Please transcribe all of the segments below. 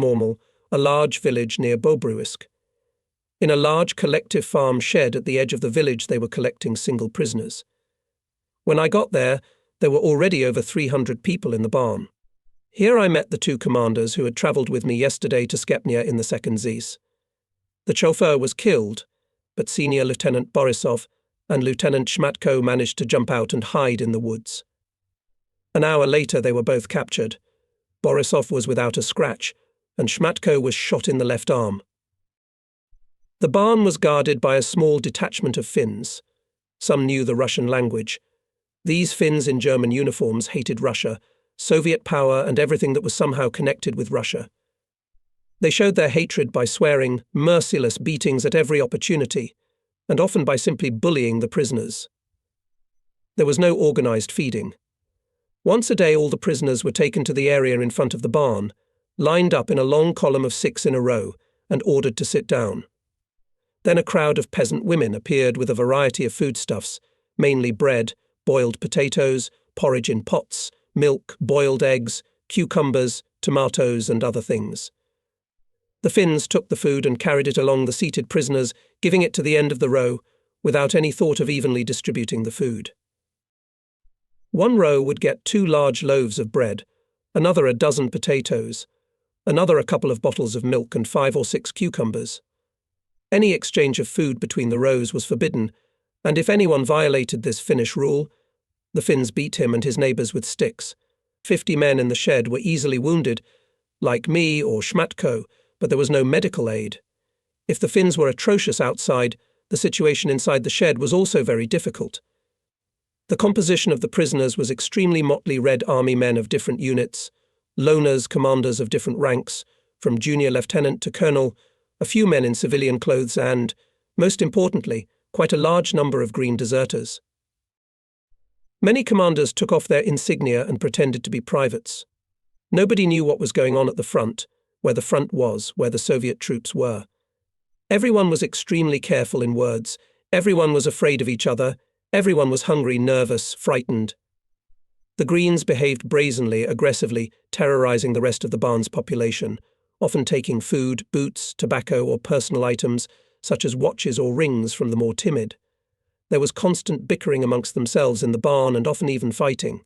Normal, a large village near Bobruisk. In a large collective farm shed at the edge of the village they were collecting single prisoners. When I got there were already over 300 people in the barn. Here I met the two commanders who had travelled with me yesterday to Skepnia in the 2nd Zis. The chauffeur was killed, but Senior Lieutenant Borisov and Lieutenant Shmatko managed to jump out and hide in the woods. An hour later they were both captured. Borisov was without a scratch, and Shmatko was shot in the left arm. The barn was guarded by a small detachment of Finns. Some knew the Russian language. These Finns in German uniforms hated Russia, Soviet power and everything that was somehow connected with Russia. They showed their hatred by swearing merciless beatings at every opportunity, and often by simply bullying the prisoners. There was no organized feeding. Once a day all the prisoners were taken to the area in front of the barn, lined up in a long column of 6 in a row, and ordered to sit down. Then a crowd of peasant women appeared with a variety of foodstuffs, mainly bread, boiled potatoes, porridge in pots, milk, boiled eggs, cucumbers, tomatoes, and other things. The Finns took the food and carried it along the seated prisoners, giving it to the end of the row, without any thought of evenly distributing the food. One row would get 2 large loaves of bread, another a dozen potatoes, another a couple of bottles of milk and 5 or 6 cucumbers. Any exchange of food between the rows was forbidden, and if anyone violated this Finnish rule, the Finns beat him and his neighbours with sticks. 50 men in the shed were easily wounded, like me or Shmatko, but there was no medical aid. If the Finns were atrocious outside, the situation inside the shed was also very difficult. The composition of the prisoners was extremely motley Red Army men of different units, loners, commanders of different ranks, from junior lieutenant to colonel, a few men in civilian clothes and, most importantly, quite a large number of green deserters. Many commanders took off their insignia and pretended to be privates. Nobody knew what was going on at the front, where the front was, where the Soviet troops were. Everyone was extremely careful in words, everyone was afraid of each other, everyone was hungry, nervous, frightened. The Greens behaved brazenly, aggressively, terrorizing the rest of the barn's population, often taking food, boots, tobacco or personal items, such as watches or rings from the more timid. There was constant bickering amongst themselves in the barn and often even fighting.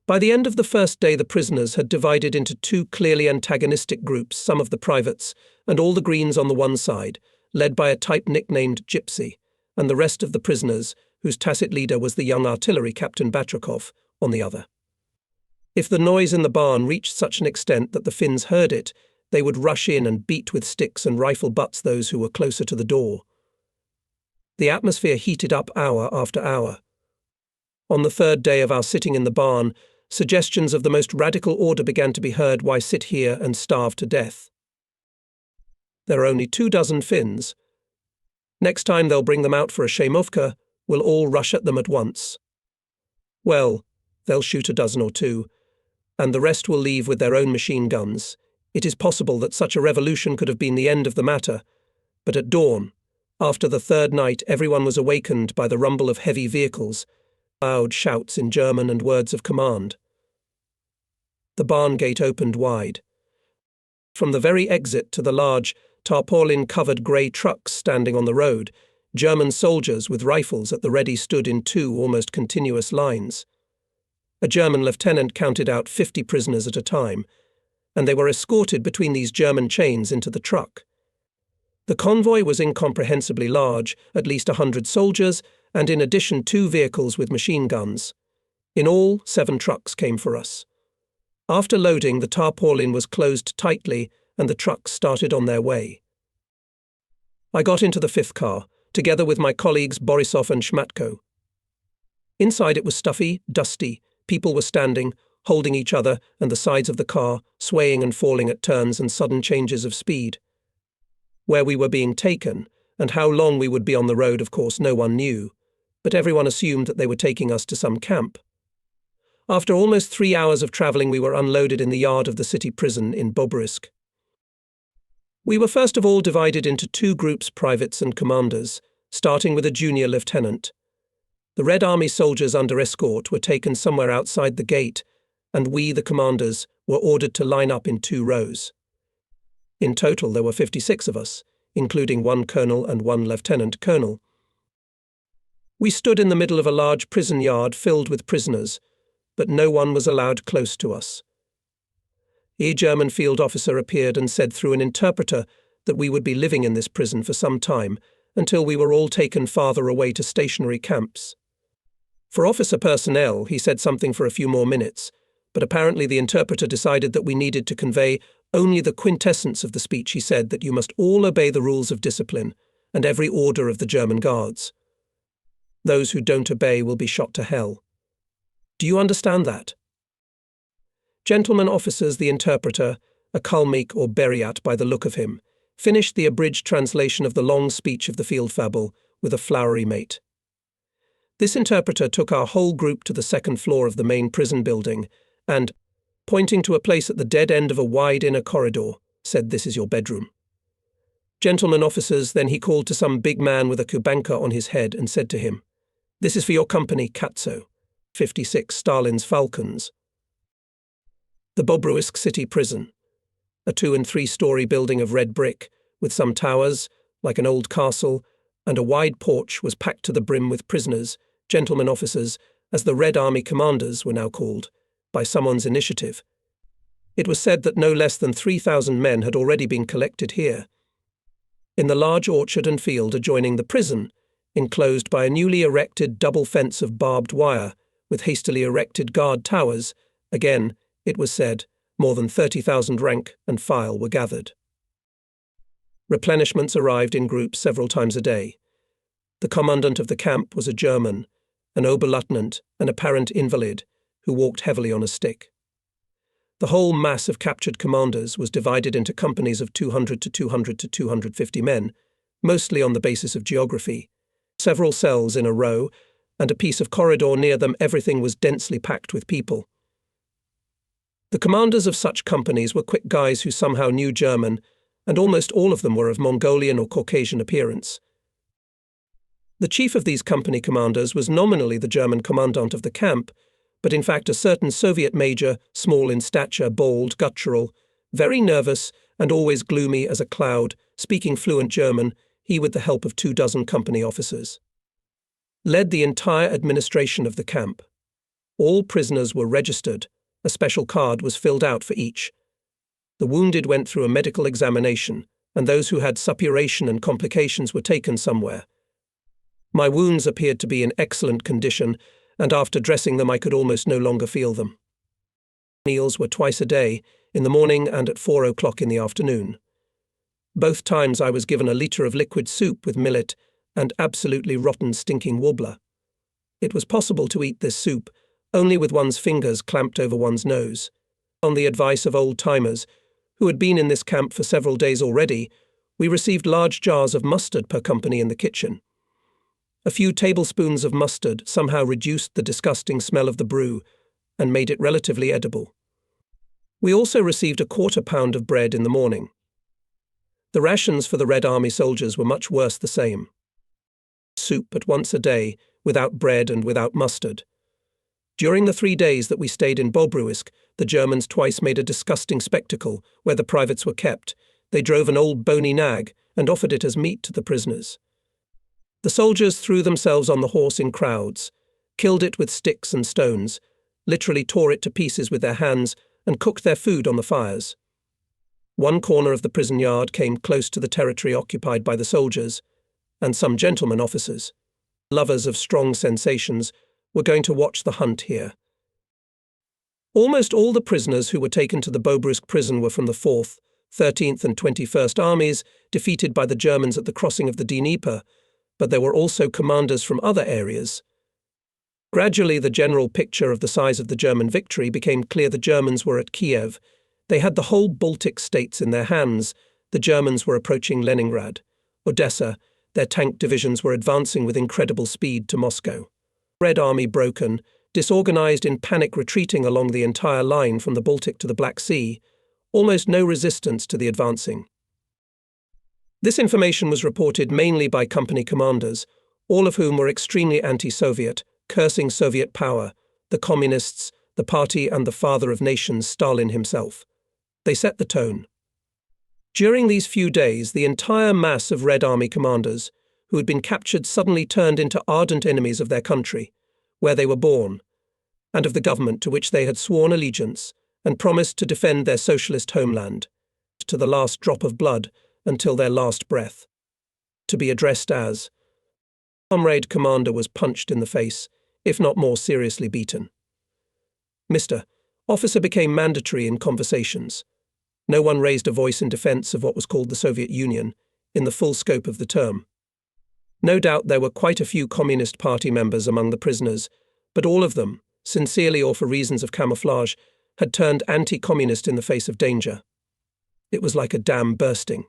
By the end of the first day the prisoners had divided into 2 clearly antagonistic groups, some of the privates, and all the Greens on the one side, led by a type nicknamed Gypsy, and the rest of the prisoners, whose tacit leader was the young artillery captain Batrakov, on the other. If the noise in the barn reached such an extent that the Finns heard it, they would rush in and beat with sticks and rifle butts those who were closer to the door. The atmosphere heated up hour after hour. On the 3rd day of our sitting in the barn, suggestions of the most radical order began to be heard: why sit here and starve to death? There are only 24 Finns. Next time they'll bring them out for a Shemovka, we'll all rush at them at once. Well, they'll shoot a dozen or 2, and the rest will leave with their own machine guns. It is possible that such a revolution could have been the end of the matter, but at dawn, after the 3rd night, everyone was awakened by the rumble of heavy vehicles, loud shouts in German and words of command. The barn gate opened wide. From the very exit to the large, tarpaulin-covered grey trucks standing on the road, German soldiers with rifles at the ready stood in 2 almost continuous lines. A German lieutenant counted out 50 prisoners at a time, and they were escorted between these German chains into the truck. The convoy was incomprehensibly large, at least 100 soldiers, and in addition 2 vehicles with machine guns. In all, 7 trucks came for us. After loading, the tarpaulin was closed tightly and the trucks started on their way. I got into the 5th car, together with my colleagues Borisov and Shmatko. Inside it was stuffy, dusty, people were standing, holding each other and the sides of the car, swaying and falling at turns and sudden changes of speed. Where we were being taken, and how long we would be on the road, of course, no one knew, but everyone assumed that they were taking us to some camp. After almost 3 hours of travelling, we were unloaded in the yard of the city prison in Bobruisk. We were first of all divided into 2 groups, privates and commanders, starting with a junior lieutenant. The Red Army soldiers under escort were taken somewhere outside the gate, and we, the commanders, were ordered to line up in 2 rows. In total, there were 56 of us, including 1 colonel and 1 lieutenant colonel. We stood in the middle of a large prison yard filled with prisoners, but no one was allowed close to us. A German field officer appeared and said through an interpreter that we would be living in this prison for some time, until we were all taken farther away to stationary camps. For officer personnel, he said something for a few more minutes, but apparently the interpreter decided that we needed to convey only the quintessence of the speech. He said that you must all obey the rules of discipline and every order of the German guards. Those who don't obey will be shot to hell. Do you understand that? Gentlemen officers, the interpreter, a Kalmyk or Buryat by the look of him, finished the abridged translation of the long speech of the field fable with a flowery mate. This interpreter took our whole group to the 2nd floor of the main prison building and, pointing to a place at the dead end of a wide inner corridor, said, "This is your bedroom." Gentlemen officers, then he called to some big man with a kubanka on his head and said to him, "This is for your company, Katso, 56 Stalin's Falcons." The Bobruisk city prison, a 2- and 3-story building of red brick, with some towers, like an old castle, and a wide porch, was packed to the brim with prisoners, gentlemen officers, as the Red Army commanders were now called, by someone's initiative. It was said that no less than 3,000 men had already been collected here. In the large orchard and field adjoining the prison, enclosed by a newly erected double fence of barbed wire, with hastily erected guard towers, again, it was said, more than 30,000 rank and file were gathered. Replenishments arrived in groups several times a day. The commandant of the camp was a German, an Oberleutnant, an apparent invalid, who walked heavily on a stick. The whole mass of captured commanders was divided into companies of 200 to 200 to 250 men, mostly on the basis of geography. Several cells in a row, and a piece of corridor near them, everything was densely packed with people. The commanders of such companies were quick guys who somehow knew German, and almost all of them were of Mongolian or Caucasian appearance. The chief of these company commanders was nominally the German commandant of the camp, but in fact a certain Soviet major, small in stature, bald, guttural, very nervous, and always gloomy as a cloud, speaking fluent German, he with the help of 24 company officers, led the entire administration of the camp. All prisoners were registered. A special card was filled out for each. The wounded went through a medical examination, and those who had suppuration and complications were taken somewhere. My wounds appeared to be in excellent condition, and after dressing them I could almost no longer feel them. Meals were twice a day, in the morning and at 4 o'clock in the afternoon. Both times I was given a litre of liquid soup with millet and absolutely rotten stinking warbler. It was possible to eat this soup only with one's fingers clamped over one's nose. On the advice of old-timers, who had been in this camp for several days already, we received large jars of mustard per company in the kitchen. A few tablespoons of mustard somehow reduced the disgusting smell of the brew and made it relatively edible. We also received a 1/4 pound of bread in the morning. The rations for the Red Army soldiers were much worse the same. Soup at once a day, without bread and without mustard. During the 3 days that we stayed in Bobruisk, the Germans twice made a disgusting spectacle where the privates were kept. They drove an old bony nag and offered it as meat to the prisoners. The soldiers threw themselves on the horse in crowds, killed it with sticks and stones, literally tore it to pieces with their hands, and cooked their food on the fires. One corner of the prison yard came close to the territory occupied by the soldiers, and some gentlemen officers, lovers of strong sensations, were going to watch the hunt here. Almost all the prisoners who were taken to the Bobruisk prison were from the 4th, 13th and 21st Armies, defeated by the Germans at the crossing of the Dnieper, but there were also commanders from other areas. Gradually, the general picture of the size of the German victory became clear. The Germans were at Kiev. They had the whole Baltic states in their hands. The Germans were approaching Leningrad. Odessa, their tank divisions were advancing with incredible speed to Moscow. Red Army broken, disorganized in panic, retreating along the entire line from the Baltic to the Black Sea, almost no resistance to the advancing. This information was reported mainly by company commanders, all of whom were extremely anti-Soviet, cursing Soviet power, the communists, the party and the father of nations, Stalin himself. They set the tone. During these few days, the entire mass of Red Army commanders who had been captured suddenly turned into ardent enemies of their country, where they were born, and of the government to which they had sworn allegiance and promised to defend their socialist homeland, to the last drop of blood until their last breath. To be addressed as comrade commander was punched in the face, if not more seriously beaten. Mr. Officer became mandatory in conversations. No one raised a voice in defense of what was called the Soviet Union, in the full scope of the term. No doubt there were quite a few Communist Party members among the prisoners, but all of them, sincerely or for reasons of camouflage, had turned anti-communist in the face of danger. It was like a dam bursting.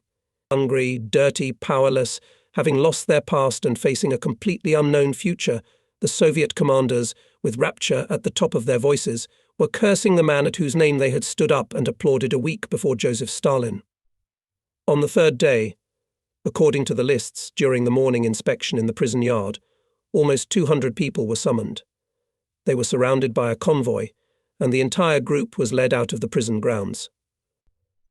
Hungry, dirty, powerless, having lost their past and facing a completely unknown future, the Soviet commanders, with rapture at the top of their voices, were cursing the man at whose name they had stood up and applauded a week before Joseph Stalin. On the third day, according to the lists during the morning inspection in the prison yard, almost 200 people were summoned. They were surrounded by a convoy, and the entire group was led out of the prison grounds.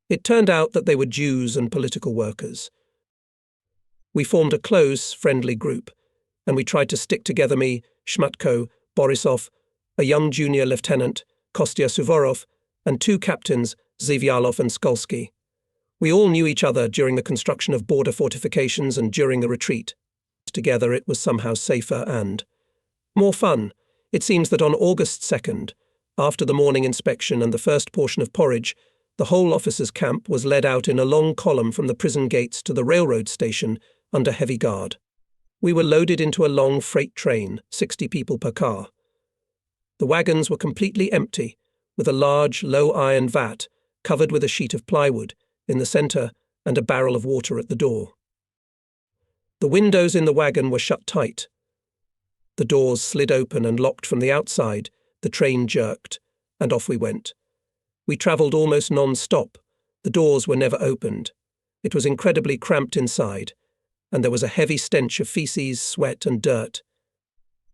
It turned out that they were Jews and political workers. We formed a close, friendly group, and we tried to stick together, me, Shmatko, Borisov, a young junior lieutenant, Kostya Suvorov, and two captains, Zivyalov and Skolsky. We all knew each other during the construction of border fortifications and during the retreat. Together it was somehow safer and more fun. It seems that on August 2nd, after the morning inspection and the first portion of porridge, the whole officers' camp was led out in a long column from the prison gates to the railroad station under heavy guard. We were loaded into a long freight train, 60 people per car. The wagons were completely empty, with a large, low-iron vat covered with a sheet of plywood in the centre and a barrel of water at the door. The windows in the wagon were shut tight. The doors slid open and locked from the outside, the train jerked, and off we went. We travelled almost non-stop. The doors were never opened. It was incredibly cramped inside, and there was a heavy stench of feces, sweat, and dirt.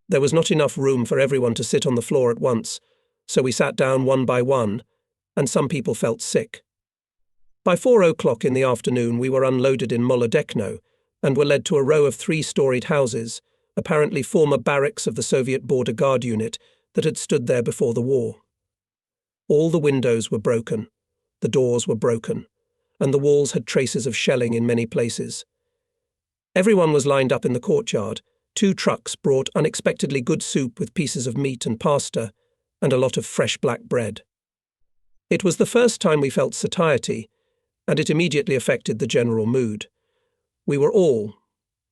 There was not enough room for everyone to sit on the floor at once, so we sat down one by one, and some people felt sick. By 4 o'clock in the afternoon we were unloaded in Molodechno and were led to a row of 3-storied houses, apparently former barracks of the Soviet Border Guard unit that had stood there before the war. All the windows were broken, the doors were broken, and the walls had traces of shelling in many places. Everyone was lined up in the courtyard. 2 trucks brought unexpectedly good soup with pieces of meat and pasta, and a lot of fresh black bread. It was the first time we felt satiety, and it immediately affected the general mood. We were all,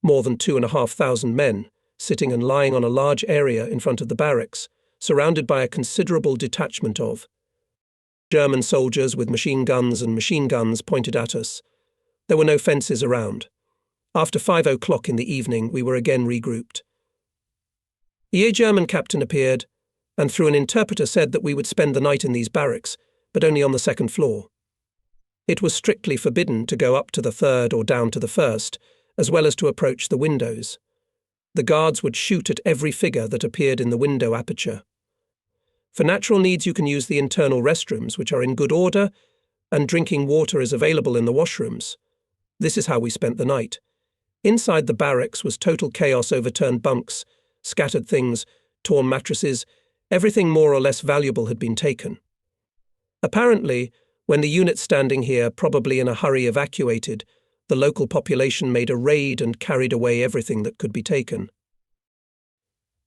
more than 2,500 men, sitting and lying on a large area in front of the barracks, surrounded by a considerable detachment of German soldiers with machine guns and machine guns pointed at us. There were no fences around. After 5 o'clock in the evening, we were again regrouped. A German captain appeared, and through an interpreter said that we would spend the night in these barracks, but only on the 2nd floor. It was strictly forbidden to go up to the 3rd or down to the 1st, as well as to approach the windows. The guards would shoot at every figure that appeared in the window aperture. For natural needs you can use the internal restrooms, which are in good order, and drinking water is available in the washrooms. This is how we spent the night. Inside the barracks was total chaos: overturned bunks, scattered things, torn mattresses. Everything more or less valuable had been taken. Apparently, when the unit standing here, probably in a hurry, evacuated, the local population made a raid and carried away everything that could be taken.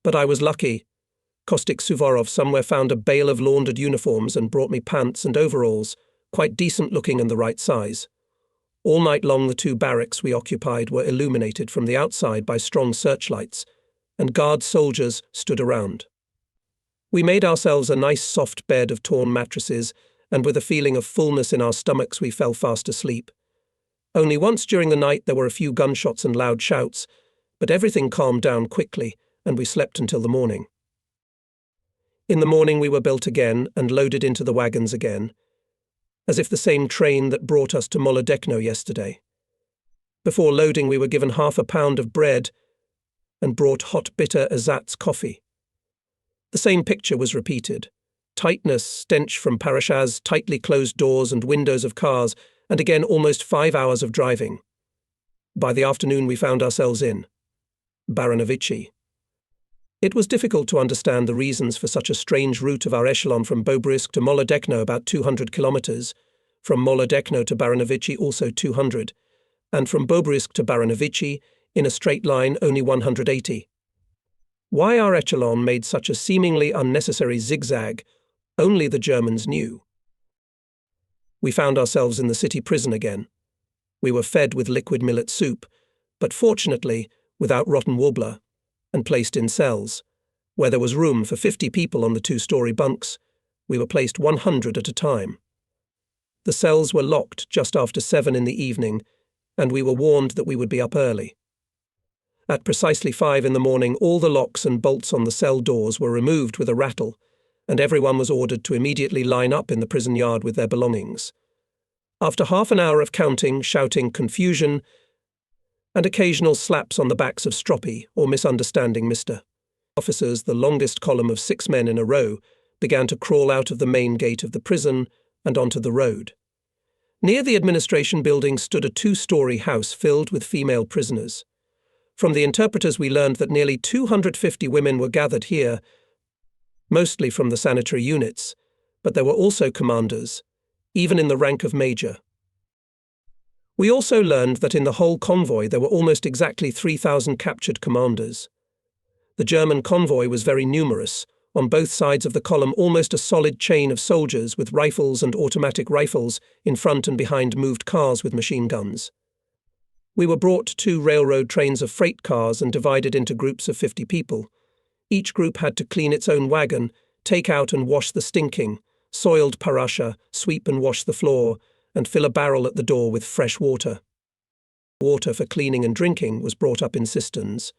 But I was lucky. Kostik Suvorov somewhere found a bale of laundered uniforms and brought me pants and overalls, quite decent looking and the right size. All night long the 2 barracks we occupied were illuminated from the outside by strong searchlights, and guard soldiers stood around. We made ourselves a nice soft bed of torn mattresses, and with a feeling of fullness in our stomachs we fell fast asleep. Only once during the night there were a few gunshots and loud shouts, but everything calmed down quickly, and we slept until the morning. In the morning we were built again and loaded into the wagons again, as if the same train that brought us to Molodechno yesterday. Before loading we were given half a pound of bread and brought hot bitter ersatz coffee. The same picture was repeated. tightness, stench from parashas, tightly closed doors and windows of cars, and again almost 5 hours of driving. By the afternoon we found ourselves in Baranovichi. It was difficult to understand the reasons for such a strange route of our echelon from Bobruisk to Molodechno, about 200 kilometers, from Molodechno to Baranovichi also 200, and from Bobruisk to Baranovichi, in a straight line, only 180. Why our echelon made such a seemingly unnecessary zigzag, only the Germans knew. We found ourselves in the city prison again. We were fed with liquid millet soup, but fortunately without rotten warbler, and placed in cells, where there was room for 50 people on the 2-story bunks. We were placed 100 at a time. The cells were locked just after 7 in the evening, and we were warned that we would be up early. At precisely 5 in the morning, all the locks and bolts on the cell doors were removed with a rattle, and everyone was ordered to immediately line up in the prison yard with their belongings. After half an hour of counting, shouting, confusion, and occasional slaps on the backs of stroppy or misunderstanding Mr. Officers, the longest column of 6 men in a row began to crawl out of the main gate of the prison and onto the road. Near the administration building stood a 2-story house filled with female prisoners. From the interpreters we learned that nearly 250 women were gathered here, mostly from the sanitary units, but there were also commanders, even in the rank of major. We also learned that in the whole convoy there were almost exactly 3,000 captured commanders. The German convoy was very numerous. On both sides of the column, almost a solid chain of soldiers with rifles and automatic rifles. In front and behind moved cars with machine guns. We were brought 2 railroad trains of freight cars and divided into groups of 50 people. Each group had to clean its own wagon, take out and wash the stinking, soiled parasha, sweep and wash the floor, and fill a barrel at the door with fresh water. Water for cleaning and drinking was brought up in cisterns.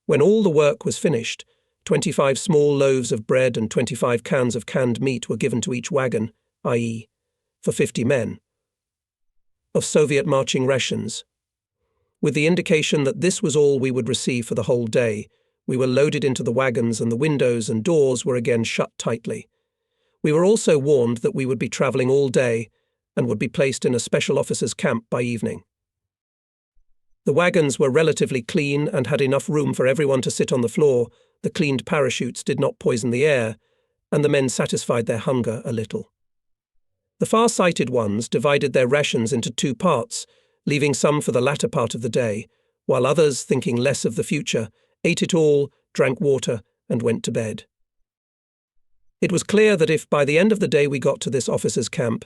When all the work was finished, 25 small loaves of bread and 25 cans of canned meat were given to each wagon, i.e., for 50 men, of Soviet marching rations. With the indication that this was all we would receive for the whole day, we were loaded into the wagons and the windows and doors were again shut tightly. We were also warned that we would be travelling all day and would be placed in a special officers' camp by evening. The wagons were relatively clean and had enough room for everyone to sit on the floor. The cleaned parachutes did not poison the air, and the men satisfied their hunger a little. The far-sighted ones divided their rations into 2 parts, leaving some for the latter part of the day, while others, thinking less of the future, ate it all, drank water, and went to bed. It was clear that if by the end of the day we got to this officers' camp,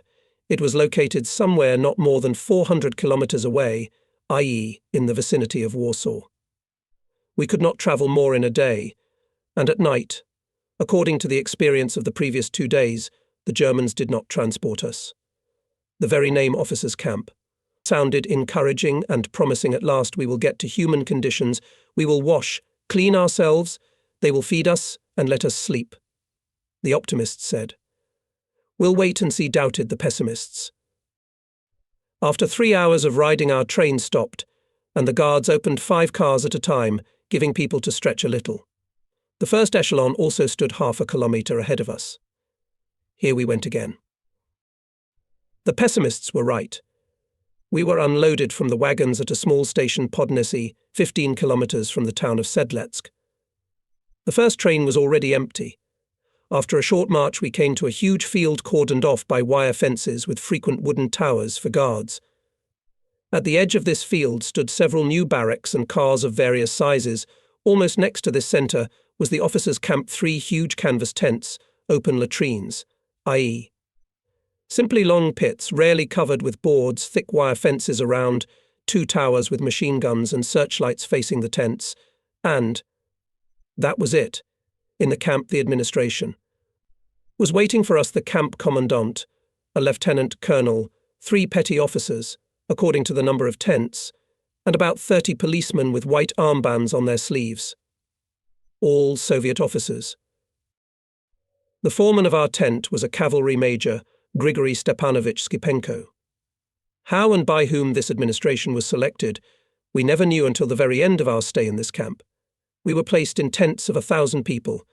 it was located somewhere not more than 400 kilometers away, i.e., in the vicinity of Warsaw. We could not travel more in a day, and at night, according to the experience of the previous 2 days, the Germans did not transport us. The very name officers' camp sounded encouraging and promising. At last we will get to human conditions, we will wash, clean ourselves, they will feed us and let us sleep. The optimists said. We'll wait and see, doubted the pessimists. After 3 hours of riding, our train stopped, and the guards opened 5 cars at a time, giving people to stretch a little. The first echelon also stood half a kilometre ahead of us. Here we went again. The pessimists were right. We were unloaded from the wagons at a small station, Podnesi, 15 kilometres from the town of Sedletsk. The first train was already empty. After a short march we came to a huge field cordoned off by wire fences with frequent wooden towers for guards. At the edge of this field stood several new barracks and cars of various sizes. Almost next to this centre was the officers' camp, 3 huge canvas tents, open latrines, i.e., simply long pits, rarely covered with boards, thick wire fences around, 2 towers with machine guns and searchlights facing the tents, and that was it. In the camp, the administration was waiting for us: the camp commandant, a lieutenant colonel, 3 petty officers, according to the number of tents, and about 30 policemen with white armbands on their sleeves. All Soviet officers. The foreman of our tent was a cavalry major, Grigory Stepanovich Skipenko. How and by whom this administration was selected, we never knew until the very end of our stay in this camp. We were placed in tents of 1,000 people,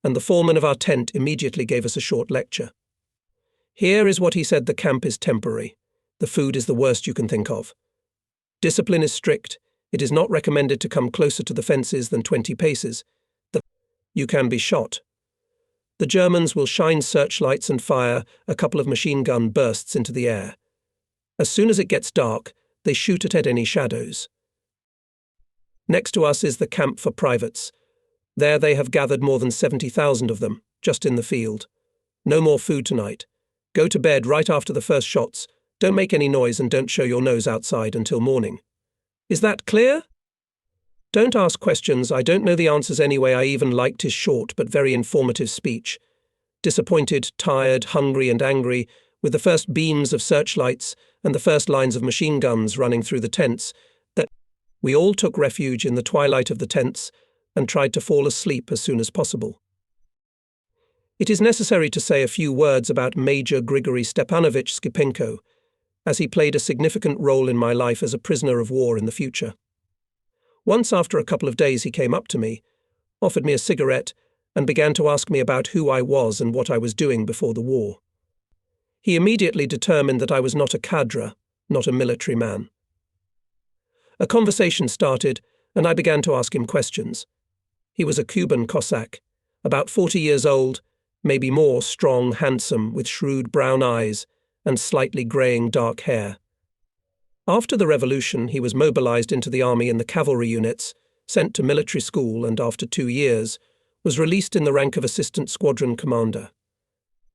and the foreman of our tent immediately gave us a short lecture. Here is what he said: the camp is temporary. The food is the worst you can think of. Discipline is strict. It is not recommended to come closer to the fences than 20 paces. You can be shot. The Germans will shine searchlights and fire a couple of machine gun bursts into the air. As soon as it gets dark, they shoot at any shadows. Next to us is the camp for privates. There they have gathered more than 70,000 of them, just in the field. No more food tonight. Go to bed right after the first shots. Don't make any noise and don't show your nose outside until morning. Is that clear? Don't ask questions. I don't know the answers anyway. I even liked his short but very informative speech. Disappointed, tired, hungry and angry, with the first beams of searchlights and the first lines of machine guns running through the tents, that we all took refuge in the twilight of the tents and tried to fall asleep as soon as possible. It is necessary to say a few words about Major Grigory Stepanovich Skipenko, as he played a significant role in my life as a prisoner of war in the future. Once after a couple of days he came up to me, offered me a cigarette, and began to ask me about who I was and what I was doing before the war. He immediately determined that I was not a cadre, not a military man. A conversation started, and I began to ask him questions. He was a Cuban Cossack, about 40 years old, maybe more, strong, handsome, with shrewd brown eyes and slightly greying dark hair. After the revolution, he was mobilized into the army in the cavalry units, sent to military school, and after 2 years, was released in the rank of assistant squadron commander.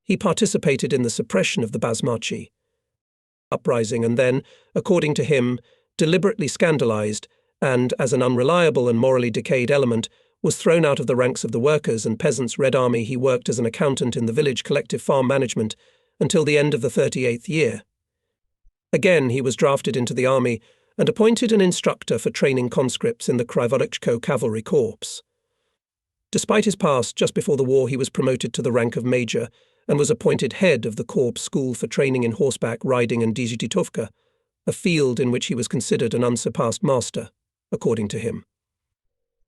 He participated in the suppression of the Basmachi uprising and then, according to him, deliberately scandalized and, as an unreliable and morally decayed element, was thrown out of the ranks of the workers' and peasants' Red Army. He worked as an accountant in the village collective farm management until the end of the 38th year. Again, he was drafted into the army and appointed an instructor for training conscripts in the Krivorotchko Cavalry Corps. Despite his past, just before the war he was promoted to the rank of major and was appointed head of the Corps School for Training in Horseback Riding and Dizhititovka, a field in which he was considered an unsurpassed master, according to him.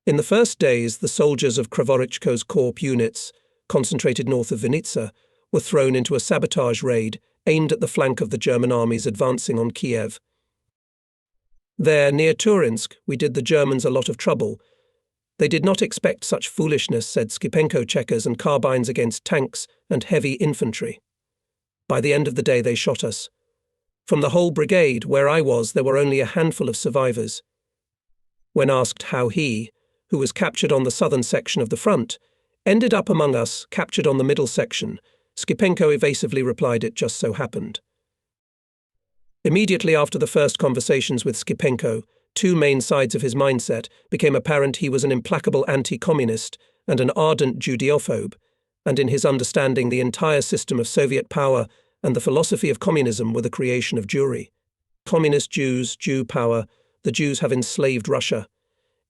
In the first days, the soldiers of Krivorotchko's Corps units, concentrated north of Vinitsa, were thrown into a sabotage raid aimed at the flank of the German armies advancing on Kiev. There, near Turinsk, we did the Germans a lot of trouble. They did not expect such foolishness, said Skipenko, checkers and carbines against tanks and heavy infantry. By the end of the day they shot us. From the whole brigade, where I was, there were only a handful of survivors. When asked how he, who was captured on the southern section of the front, ended up among us, captured on the middle section, Skipenko evasively replied, "It just so happened." Immediately after the first conversations with Skipenko, two main sides of his mindset became apparent. He was an implacable anti-communist and an ardent Judeophobe, and in his understanding the entire system of Soviet power and the philosophy of communism were the creation of Jewry. Communist Jews, Jew power, the Jews have enslaved Russia.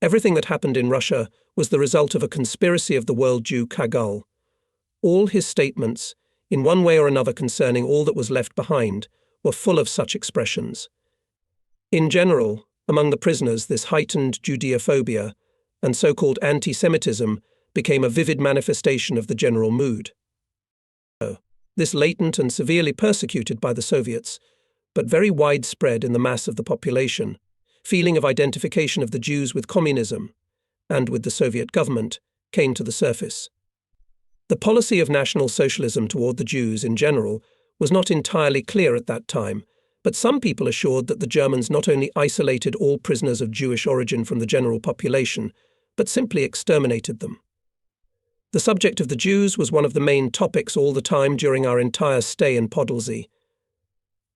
Everything that happened in Russia was the result of a conspiracy of the world Jew Kagul. All his statements, in one way or another concerning all that was left behind, were full of such expressions. In general, among the prisoners, this heightened Judeophobia and so-called anti-Semitism became a vivid manifestation of the general mood. This latent and severely persecuted by the Soviets, but very widespread in the mass of the population, feeling of identification of the Jews with communism and with the Soviet government came to the surface. The policy of National Socialism toward the Jews in general was not entirely clear at that time, but some people assured that the Germans not only isolated all prisoners of Jewish origin from the general population, but simply exterminated them. The subject of the Jews was one of the main topics all the time during our entire stay in Podnesi.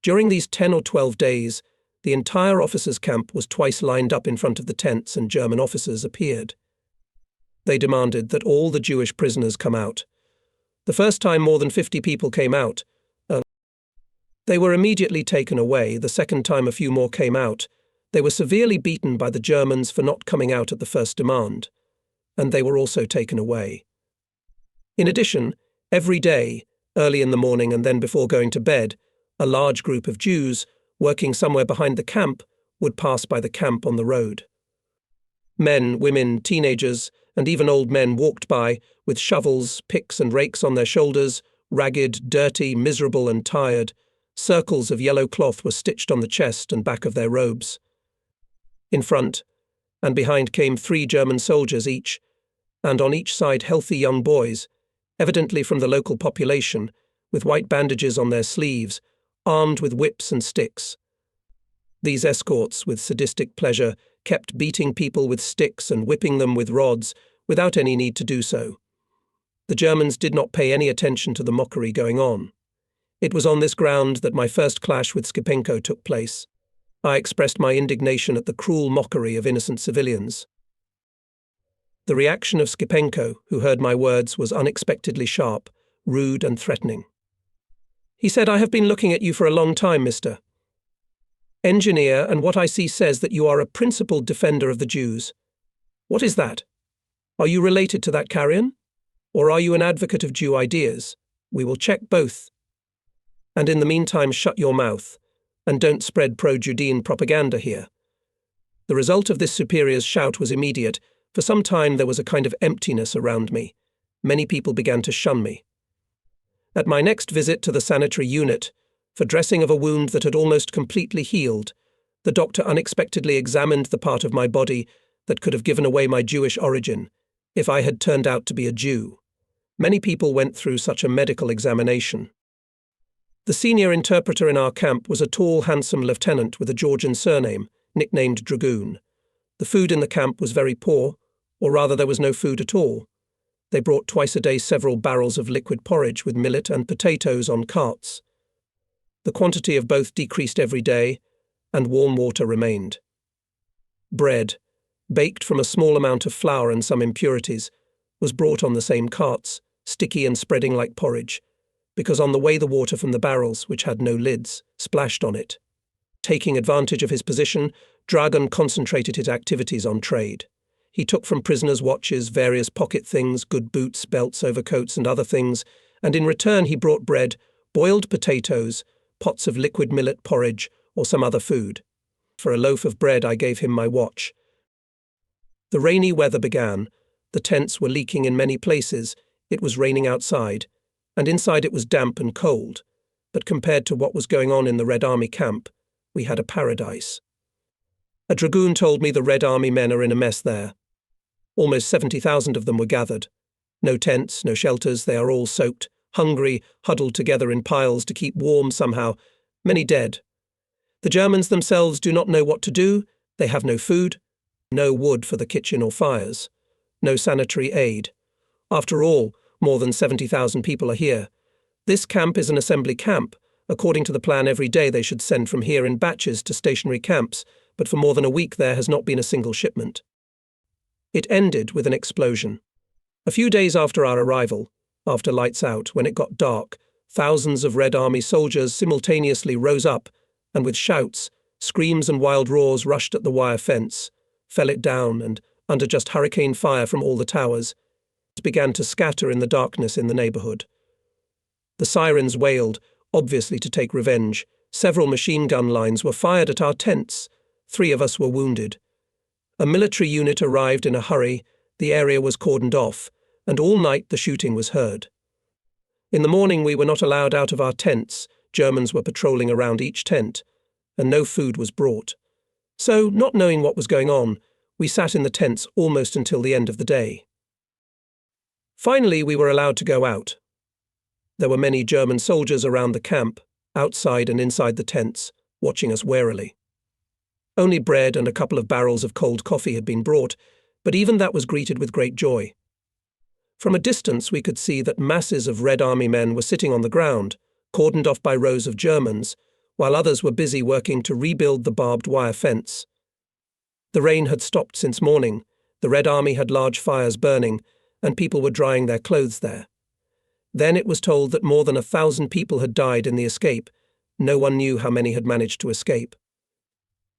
During these 10 or 12 days, the entire officers' camp was twice lined up in front of the tents and German officers appeared. They demanded that all the Jewish prisoners come out. The first time more than 50 people came out. They were immediately taken away. The second time a few more came out. They were severely beaten by the Germans for not coming out at the first demand, and they were also taken away. In addition, every day, early in the morning and then before going to bed, a large group of Jews, working somewhere behind the camp, would pass by the camp on the road. Men, women, teenagers, and even old men walked by, with shovels, picks and rakes on their shoulders, ragged, dirty, miserable and tired. Circles of yellow cloth were stitched on the chest and back of their robes. In front and behind came 3 German soldiers each, and on each side healthy young boys, evidently from the local population, with white bandages on their sleeves, armed with whips and sticks. These escorts, with sadistic pleasure, kept beating people with sticks and whipping them with rods, without any need to do so. The Germans did not pay any attention to the mockery going on. It was on this ground that my first clash with Skipenko took place. I expressed my indignation at the cruel mockery of innocent civilians. The reaction of Skipenko, who heard my words, was unexpectedly sharp, rude and threatening. He said, "I have been looking at you for a long time, Mr. Engineer, and what I see says that you are a principled defender of the Jews. What is that? Are you related to that carrion? Or are you an advocate of Jew ideas? We will check both. And in the meantime, shut your mouth, and don't spread pro-Judean propaganda here." The result of this superior's shout was immediate. For some time there was a kind of emptiness around me. Many people began to shun me. At my next visit to the sanitary unit, for dressing of a wound that had almost completely healed, the doctor unexpectedly examined the part of my body that could have given away my Jewish origin, if I had turned out to be a Jew. Many people went through such a medical examination. The senior interpreter in our camp was a tall, handsome lieutenant with a Georgian surname, nicknamed Dragoon. The food in the camp was very poor, or rather there was no food at all. They brought twice a day several barrels of liquid porridge with millet and potatoes on carts. The quantity of both decreased every day, and warm water remained. Bread, baked from a small amount of flour and some impurities, was brought on the same carts, sticky and spreading like porridge, because on the way the water from the barrels, which had no lids, splashed on it. Taking advantage of his position, Dragan concentrated his activities on trade. He took from prisoners watches, various pocket things, good boots, belts, overcoats and other things, and in return he brought bread, boiled potatoes, pots of liquid millet porridge, or some other food. For a loaf of bread I gave him my watch. The rainy weather began. The tents were leaking in many places. It was raining outside, and inside it was damp and cold. But compared to what was going on in the Red Army camp, we had a paradise. A dragoon told me the Red Army men are in a mess there. Almost 70,000 of them were gathered. No tents, no shelters, they are all soaked, hungry, huddled together in piles to keep warm somehow, many dead. The Germans themselves do not know what to do. They have no food, no wood for the kitchen or fires, no sanitary aid. After all, more than 70,000 people are here. This camp is an assembly camp. According to the plan, every day they should send from here in batches to stationary camps, but for more than a week there has not been a single shipment. It ended with an explosion. A few days after our arrival, after lights out, when it got dark, thousands of Red Army soldiers simultaneously rose up and with shouts, screams and wild roars rushed at the wire fence, fell it down and, under just hurricane fire from all the towers, it began to scatter in the darkness in the neighborhood. The sirens wailed, obviously to take revenge. Several machine gun lines were fired at our tents. 3 of us were wounded. A military unit arrived in a hurry, the area was cordoned off, and all night the shooting was heard. In the morning we were not allowed out of our tents. Germans were patrolling around each tent, and no food was brought. So, not knowing what was going on, we sat in the tents almost until the end of the day. Finally, we were allowed to go out. There were many German soldiers around the camp, outside and inside the tents, watching us warily. Only bread and a couple of barrels of cold coffee had been brought, but even that was greeted with great joy. From a distance we could see that masses of Red Army men were sitting on the ground, cordoned off by rows of Germans, while others were busy working to rebuild the barbed wire fence. The rain had stopped since morning, the Red Army had large fires burning, and people were drying their clothes there. Then it was told that more than 1,000 people had died in the escape. No one knew how many had managed to escape.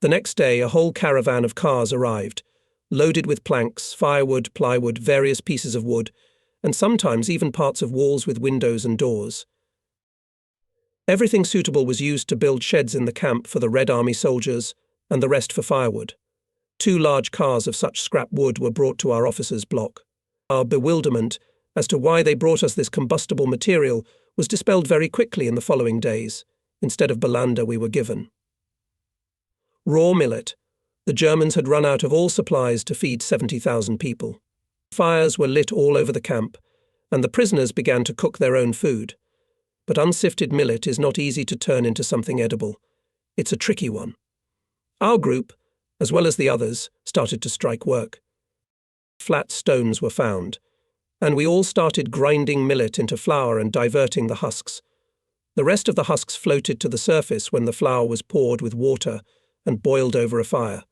The next day a whole caravan of cars arrived, loaded with planks, firewood, plywood, various pieces of wood, and sometimes even parts of walls with windows and doors. Everything suitable was used to build sheds in the camp for the Red Army soldiers, and the rest for firewood. 2 large cars of such scrap wood were brought to our officers' block. Our bewilderment as to why they brought us this combustible material was dispelled very quickly in the following days, instead of Balanda we were given. Raw millet. The Germans had run out of all supplies to feed 70,000 people. Fires were lit all over the camp, and the prisoners began to cook their own food. But unsifted millet is not easy to turn into something edible. It's a tricky one. Our group, as well as the others, started to strike work. Flat stones were found, and we all started grinding millet into flour and diverting the husks. The rest of the husks floated to the surface when the flour was poured with water and boiled over a fire.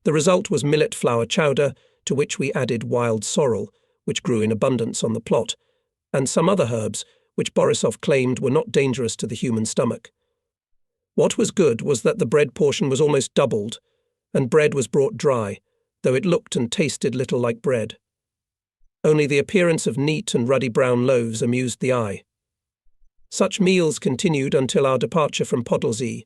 The result was millet flour chowder, to which we added wild sorrel, which grew in abundance on the plot, and some other herbs which Borisov claimed were not dangerous to the human stomach. What was good was that the bread portion was almost doubled, and bread was brought dry, though it looked and tasted little like bread. Only the appearance of neat and ruddy brown loaves amused the eye. Such meals continued until our departure from Podnesi.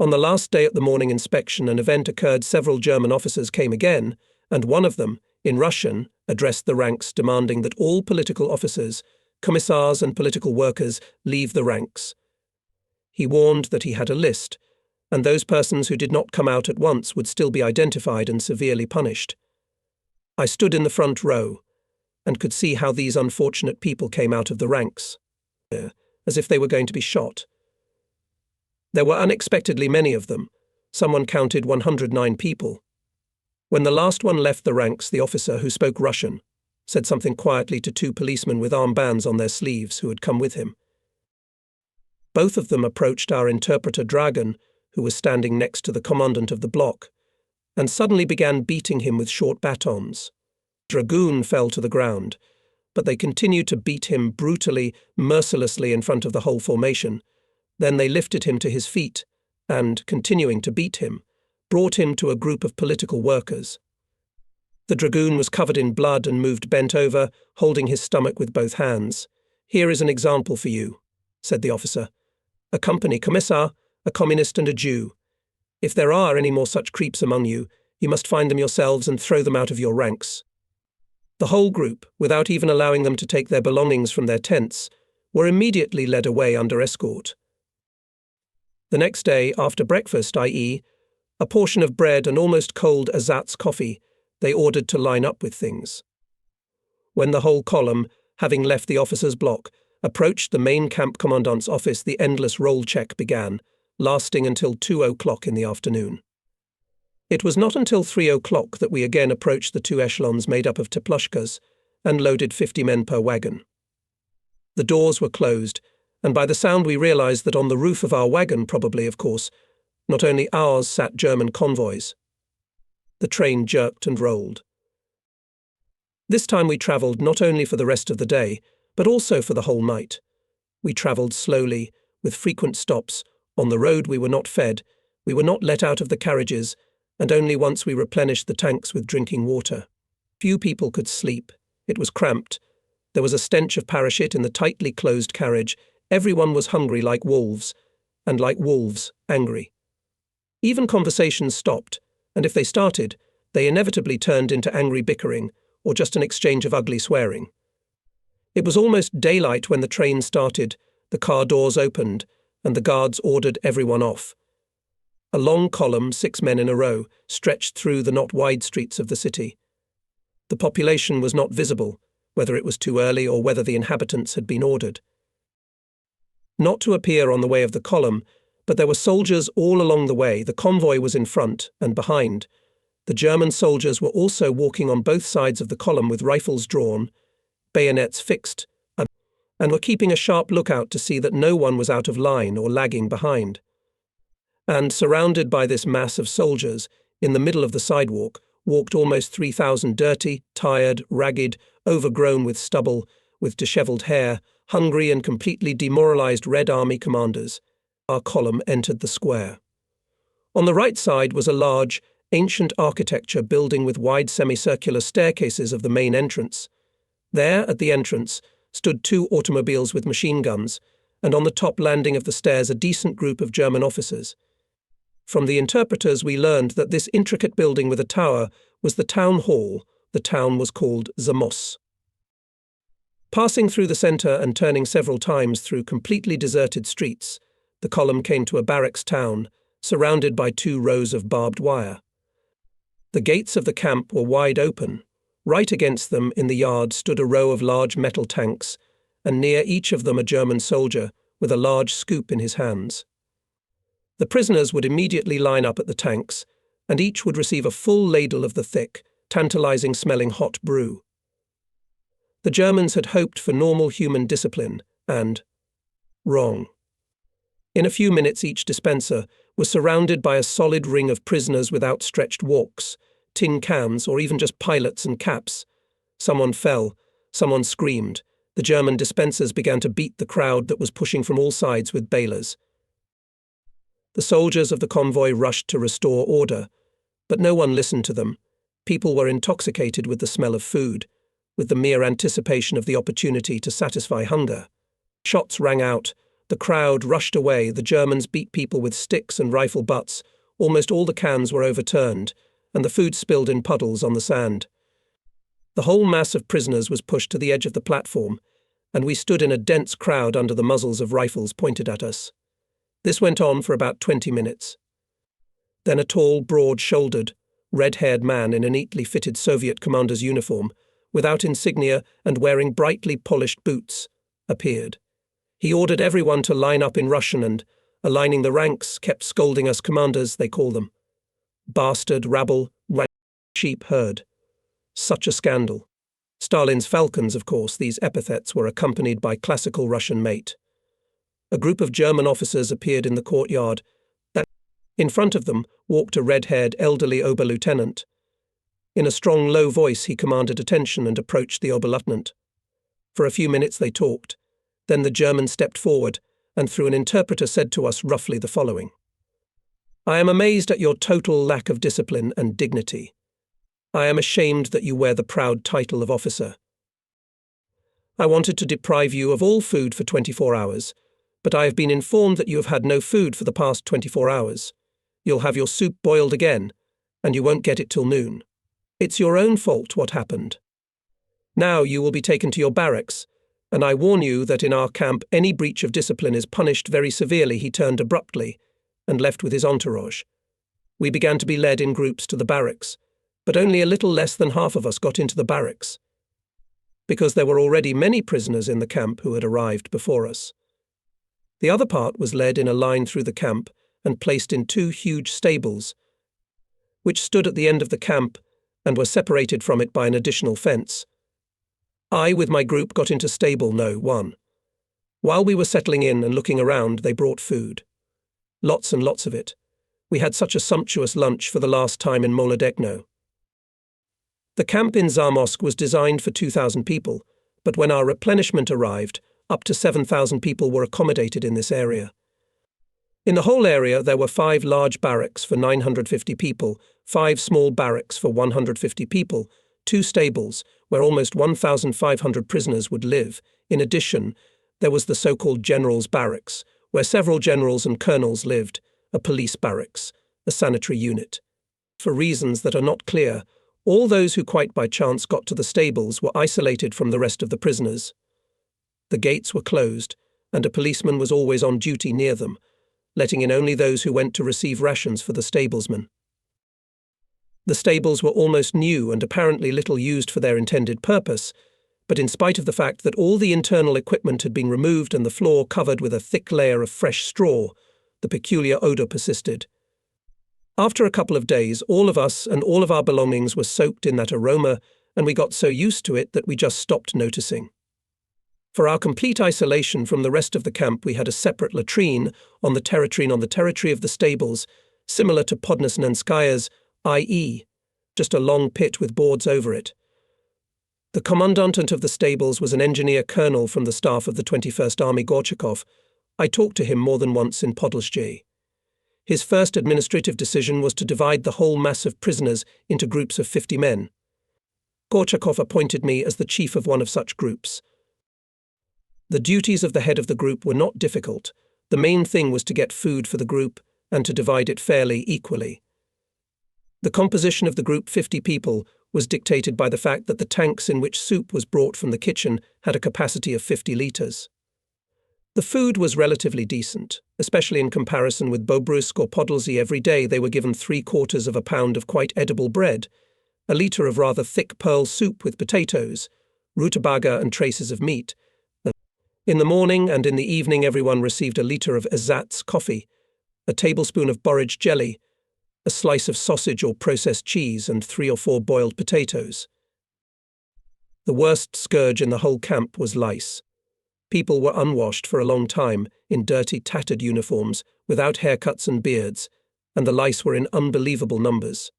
On the last day at the morning inspection, an event occurred. Several German officers came again, and one of them, in Russian, addressed the ranks demanding that all political officers, commissars and political workers leave the ranks. He warned that he had a list, and those persons who did not come out at once would still be identified and severely punished. I stood in the front row, and could see how these unfortunate people came out of the ranks, as if they were going to be shot. There were unexpectedly many of them. Someone counted 109 people. When the last one left the ranks, the officer, who spoke Russian, said something quietly to two policemen with armbands on their sleeves who had come with him. Both of them approached our interpreter Dragan, who was standing next to the commandant of the block, and suddenly began beating him with short batons. Dragoon fell to the ground, but they continued to beat him brutally, mercilessly in front of the whole formation. Then they lifted him to his feet and, continuing to beat him, brought him to a group of political workers. The dragoon was covered in blood and moved bent over, holding his stomach with both hands. "Here is an example for you," said the officer. "A company commissar, a communist and a Jew. If there are any more such creeps among you, you must find them yourselves and throw them out of your ranks." The whole group, without even allowing them to take their belongings from their tents, were immediately led away under escort. The next day, after breakfast, i.e., a portion of bread and almost cold ersatz coffee, they ordered to line up with things. When the whole column, having left the officers' block, approached the main camp commandant's office, the endless roll check began, lasting until 2 o'clock in the afternoon. It was not until 3 o'clock that we again approached the two echelons made up of teplushkas and loaded 50 men per wagon. The doors were closed, and by the sound we realized that on the roof of our wagon, probably, of course, not only ours, sat German convoys. The train jerked and rolled. This time we travelled not only for the rest of the day, but also for the whole night. We travelled slowly, with frequent stops. On the road we were not fed, we were not let out of the carriages, and only once we replenished the tanks with drinking water. Few people could sleep. It was cramped. There was a stench of parachute in the tightly closed carriage. Everyone was hungry like wolves, and like wolves, angry. Even conversations stopped, and if they started, they inevitably turned into angry bickering, or just an exchange of ugly swearing. It was almost daylight when the train started, the car doors opened, and the guards ordered everyone off. A long column, 6 men in a row, stretched through the not wide streets of the city. The population was not visible, whether it was too early or whether the inhabitants had been ordered. Not to appear on the way of the column, but there were soldiers all along the way. The convoy was in front and behind. The German soldiers were also walking on both sides of the column with rifles drawn, bayonets fixed, and were keeping a sharp lookout to see that no one was out of line or lagging behind. And, surrounded by this mass of soldiers, in the middle of the sidewalk, walked almost 3,000 dirty, tired, ragged, overgrown with stubble, with dishevelled hair, hungry and completely demoralized Red Army commanders. Our column entered the square. On the right side was a large, ancient architecture building with wide semicircular staircases of the main entrance. There, at the entrance, stood 2 automobiles with machine guns, and on the top landing of the stairs a decent group of German officers. From the interpreters we learned that this intricate building with a tower was the town hall, the town was called Zamosc. Passing through the centre and turning several times through completely deserted streets, the column came to a barracks town, surrounded by 2 rows of barbed wire. The gates of the camp were wide open. Right against them in the yard stood a row of large metal tanks, and near each of them a German soldier with a large scoop in his hands. The prisoners would immediately line up at the tanks, and each would receive a full ladle of the thick, tantalizing-smelling hot brew. The Germans had hoped for normal human discipline, and wrong. In a few minutes each dispenser was surrounded by a solid ring of prisoners with outstretched walks, tin cans, or even just pilots and caps. Someone fell, someone screamed. The German dispensers began to beat the crowd that was pushing from all sides with balers. The soldiers of the convoy rushed to restore order, but no one listened to them. People were intoxicated with the smell of food, with the mere anticipation of the opportunity to satisfy hunger. Shots rang out. The crowd rushed away. The Germans beat people with sticks and rifle butts. Almost all the cans were overturned, and the food spilled in puddles on the sand. The whole mass of prisoners was pushed to the edge of the platform, and we stood in a dense crowd under the muzzles of rifles pointed at us. This went on for about 20 minutes. Then a tall, broad-shouldered, red-haired man in a neatly fitted Soviet commander's uniform, without insignia and wearing brightly polished boots, appeared. He ordered everyone to line up in Russian and, aligning the ranks, kept scolding us commanders, they call them. Bastard, rabble, sheep herd. Such a scandal. Stalin's falcons, of course, these epithets were accompanied by classical Russian mate. A group of German officers appeared in the courtyard. In front of them walked a red-haired elderly Oberlieutenant. In a strong, low voice he commanded attention and approached the Oberleutnant. For a few minutes they talked. Then the German stepped forward and through an interpreter said to us roughly the following. I am amazed at your total lack of discipline and dignity. I am ashamed that you wear the proud title of officer. I wanted to deprive you of all food for 24 hours, but I have been informed that you have had no food for the past 24 hours. You'll have your soup boiled again, and you won't get it till noon. It's your own fault what happened. Now you will be taken to your barracks, and I warn you that in our camp any breach of discipline is punished very severely. He turned abruptly and left with his entourage. We began to be led in groups to the barracks, but only a little less than half of us got into the barracks, because there were already many prisoners in the camp who had arrived before us. The other part was led in a line through the camp and placed in 2 huge stables, which stood at the end of the camp and were separated from it by an additional fence. I, with my group, got into stable No. 1. While we were settling in and looking around, they brought food. Lots and lots of it. We had such a sumptuous lunch for the last time in Molodechno. The camp in Zamosc was designed for 2,000 people, but when our replenishment arrived, up to 7,000 people were accommodated in this area. In the whole area there were 5 large barracks for 950 people, 5 small barracks for 150 people, 2 stables where almost 1,500 prisoners would live. In addition, there was the so-called generals' barracks, where several generals and colonels lived, a police barracks, a sanitary unit. For reasons that are not clear, all those who quite by chance got to the stables were isolated from the rest of the prisoners. The gates were closed, and a policeman was always on duty near them, letting in only those who went to receive rations for the stablesmen. The stables were almost new and apparently little used for their intended purpose, but in spite of the fact that all the internal equipment had been removed and the floor covered with a thick layer of fresh straw, the peculiar odour persisted. After a couple of days, all of us and all of our belongings were soaked in that aroma, and we got so used to it that we just stopped noticing. For our complete isolation from the rest of the camp, we had a separate latrine on the territory of the stables, similar to Podnesi, i.e., just a long pit with boards over it. The commandant of the stables was an engineer colonel from the staff of the 21st Army Gorchakov. I talked to him more than once in Podnesi. His first administrative decision was to divide the whole mass of prisoners into groups of 50 men. Gorchakov appointed me as the chief of one of such groups. The duties of the head of the group were not difficult. The main thing was to get food for the group and to divide it fairly, equally. The composition of the group, 50 people, was dictated by the fact that the tanks in which soup was brought from the kitchen had a capacity of 50 litres. The food was relatively decent, especially in comparison with Bobruisk or Podnesi. Every day they were given 3/4 of a pound of quite edible bread, a litre of rather thick pearl soup with potatoes, rutabaga and traces of meat. In the morning and in the evening everyone received a litre of ersatz coffee, a tablespoon of borage jelly, a slice of sausage or processed cheese and 3 or 4 boiled potatoes. The worst scourge in the whole camp was lice. People were unwashed for a long time, in dirty, tattered uniforms, without haircuts and beards, and the lice were in unbelievable numbers.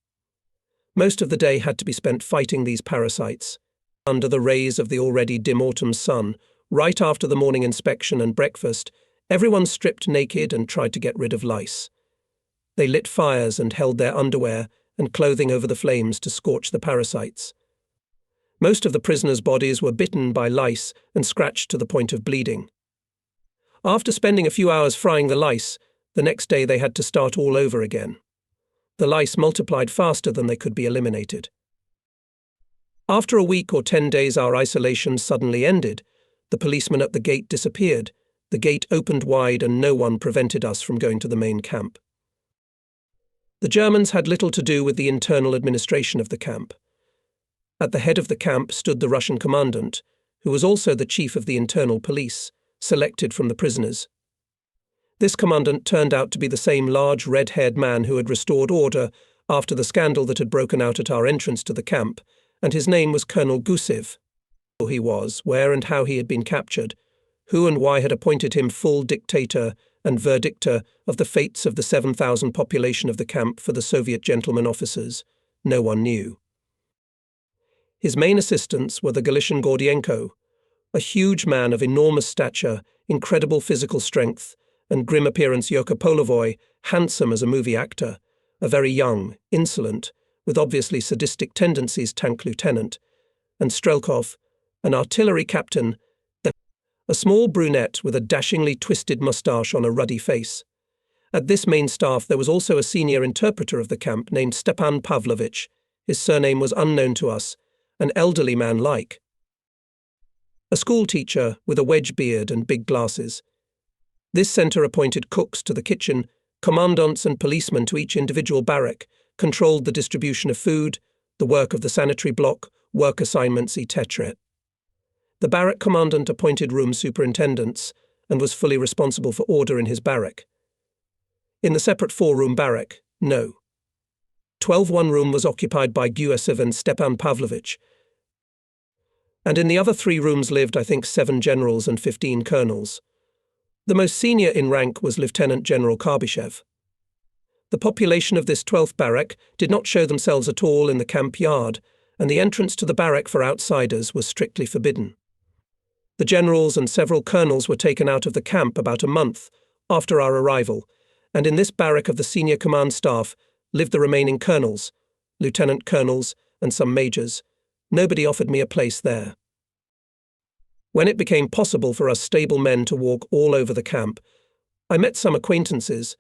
Most of the day had to be spent fighting these parasites. Under the rays of the already dim autumn sun, right after the morning inspection and breakfast, everyone stripped naked and tried to get rid of lice. They lit fires and held their underwear and clothing over the flames to scorch the parasites. Most of the prisoners' bodies were bitten by lice and scratched to the point of bleeding. After spending a few hours frying the lice, the next day they had to start all over again. The lice multiplied faster than they could be eliminated. After a week or 10 days our isolation suddenly ended. The policeman at the gate disappeared. The gate opened wide and no one prevented us from going to the main camp. The Germans had little to do with the internal administration of the camp. At the head of the camp stood the Russian commandant, who was also the chief of the internal police, selected from the prisoners. This commandant turned out to be the same large red-haired man who had restored order after the scandal that had broken out at our entrance to the camp, and his name was Colonel Gusev. Who he was, where and how he had been captured, who and why had appointed him full dictator and verdictor of the fates of the 7,000 population of the camp for the Soviet gentlemen officers, no one knew. His main assistants were the Galician Gordienko, a huge man of enormous stature, incredible physical strength, and grim appearance Yoka Polovoy, handsome as a movie actor, a very young, insolent, with obviously sadistic tendencies tank lieutenant, and Strelkov, an artillery captain, a small brunette with a dashingly twisted moustache on a ruddy face. At this main staff there was also a senior interpreter of the camp named Stepan Pavlovich. His surname was unknown to us, an elderly man like. A school teacher with a wedge beard and big glasses. This centre appointed cooks to the kitchen, commandants and policemen to each individual barrack, controlled the distribution of food, the work of the sanitary block, work assignments, etc. The barrack commandant appointed room superintendents and was fully responsible for order in his barrack. In the separate 4-room barrack, no. 12-1 room was occupied by Gusev and Stepan Pavlovich, and in the other 3 rooms lived, I think, 7 generals and 15 colonels. The most senior in rank was Lieutenant General Karbyshev. The population of this 12th barrack did not show themselves at all in the camp yard, and the entrance to the barrack for outsiders was strictly forbidden. The generals and several colonels were taken out of the camp about a month after our arrival, and in this barrack of the senior command staff lived the remaining colonels, lieutenant colonels, and some majors. Nobody offered me a place there. When it became possible for us stable men to walk all over the camp, I met some acquaintances,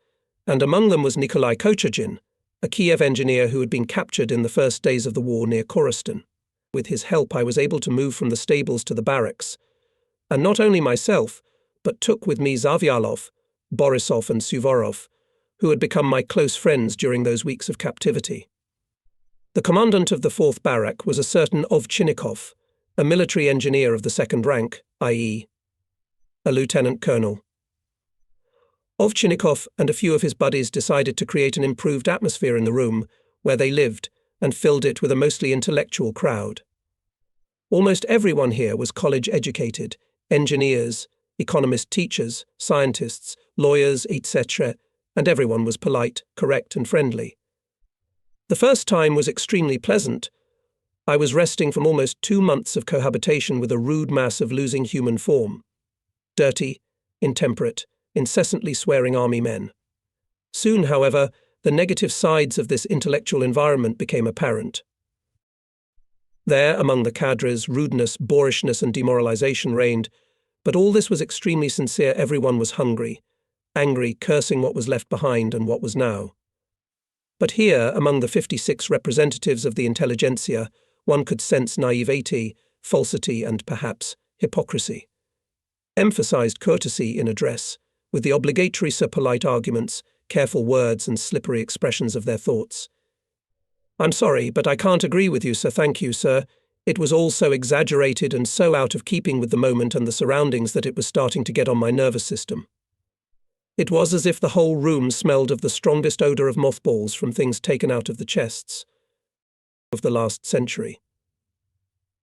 and among them was Nikolai Kochagin, a Kiev engineer who had been captured in the first days of the war near Korostan. With his help I was able to move from the stables to the barracks, and not only myself, but took with me Zavyalov, Borisov and Suvorov, who had become my close friends during those weeks of captivity. The commandant of the 4th barrack was a certain Ovchinnikov, a military engineer of the 2nd rank, i.e., a lieutenant colonel. Ovchinnikov and a few of his buddies decided to create an improved atmosphere in the room where they lived and filled it with a mostly intellectual crowd. Almost everyone here was college-educated, engineers, economist teachers, scientists, lawyers, etc., and everyone was polite, correct, and friendly. The first time was extremely pleasant. I was resting from almost 2 months of cohabitation with a rude mass of losing human form. Dirty, intemperate, incessantly swearing army men. Soon, however, the negative sides of this intellectual environment became apparent. There, among the cadres, rudeness, boorishness, and demoralization reigned, but all this was extremely sincere. Everyone was hungry, angry, cursing what was left behind and what was now. But here, among the 56 representatives of the intelligentsia, one could sense naivety, falsity, and perhaps hypocrisy. Emphasized courtesy in address, with the obligatory polite arguments, careful words, and slippery expressions of their thoughts. "I'm sorry, but I can't agree with you, sir. Thank you, sir. It was all so exaggerated and so out of keeping with the moment and the surroundings that it was starting to get on my nervous system." It was as if the whole room smelled of the strongest odour of mothballs from things taken out of the chests of the last century.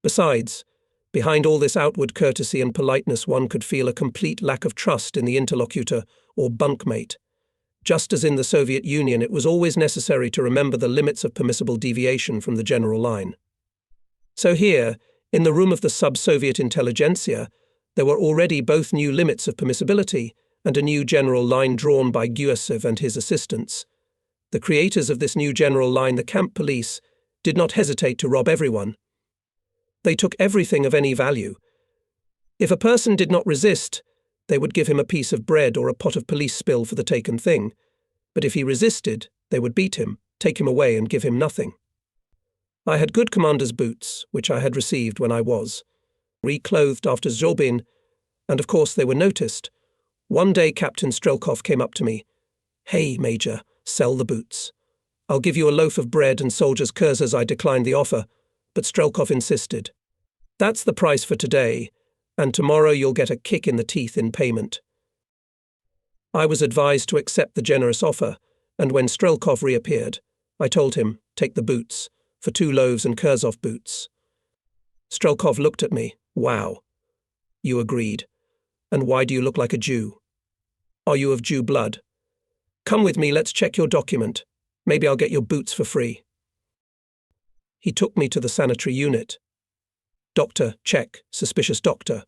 Besides, behind all this outward courtesy and politeness, one could feel a complete lack of trust in the interlocutor or bunkmate. Just as in the Soviet Union, it was always necessary to remember the limits of permissible deviation from the general line. So here, in the room of the sub-Soviet intelligentsia, there were already both new limits of permissibility and a new general line drawn by Gusev and his assistants. The creators of this new general line, the camp police, did not hesitate to rob everyone. They took everything of any value. If a person did not resist, they would give him a piece of bread or a pot of police spill for the taken thing. But if he resisted, they would beat him, take him away, and give him nothing. I had good commander's boots, which I had received when I was reclothed after Zhobin, and of course they were noticed. One day Captain Strelkov came up to me. "Hey, Major, sell the boots. I'll give you a loaf of bread and soldier's kurzes." I declined the offer, but Strelkov insisted. "That's the price for today, and tomorrow you'll get a kick in the teeth in payment." I was advised to accept the generous offer, and when Strelkov reappeared, I told him, "Take the boots, for 2 loaves and Kurzov boots." Strelkov looked at me. "Wow." "You agreed. And why do you look like a Jew? Are you of Jew blood? Come with me, let's check your document. Maybe I'll get your boots for free." He took me to the sanitary unit. "Doctor, check, suspicious doctor."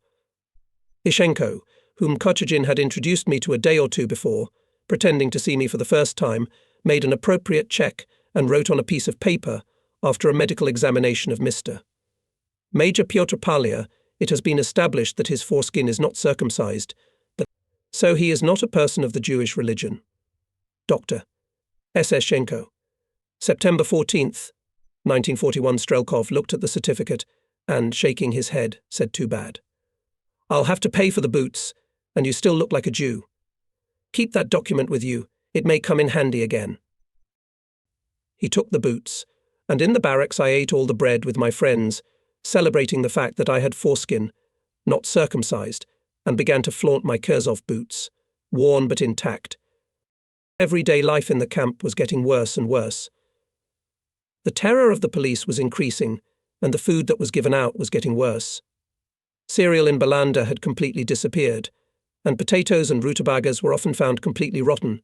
Ishenko, whom Kochagin had introduced me to a day or two before, pretending to see me for the first time, made an appropriate check and wrote on a piece of paper, after a medical examination of Mr. Major Pyotr Palya, "It has been established that his foreskin is not circumcised, so he is not a person of the Jewish religion." Dr. S. Ishenko. September 14th, 1941. Strelkov looked at the certificate and, shaking his head, said, "Too bad. I'll have to pay for the boots, and you still look like a Jew. Keep that document with you. It may come in handy again." He took the boots, and in the barracks I ate all the bread with my friends, celebrating the fact that I had foreskin, not circumcised, and began to flaunt my Kurzov boots, worn but intact. Everyday life in the camp was getting worse and worse. The terror of the police was increasing, and the food that was given out was getting worse. Cereal in Balanda had completely disappeared, and potatoes and rutabagas were often found completely rotten.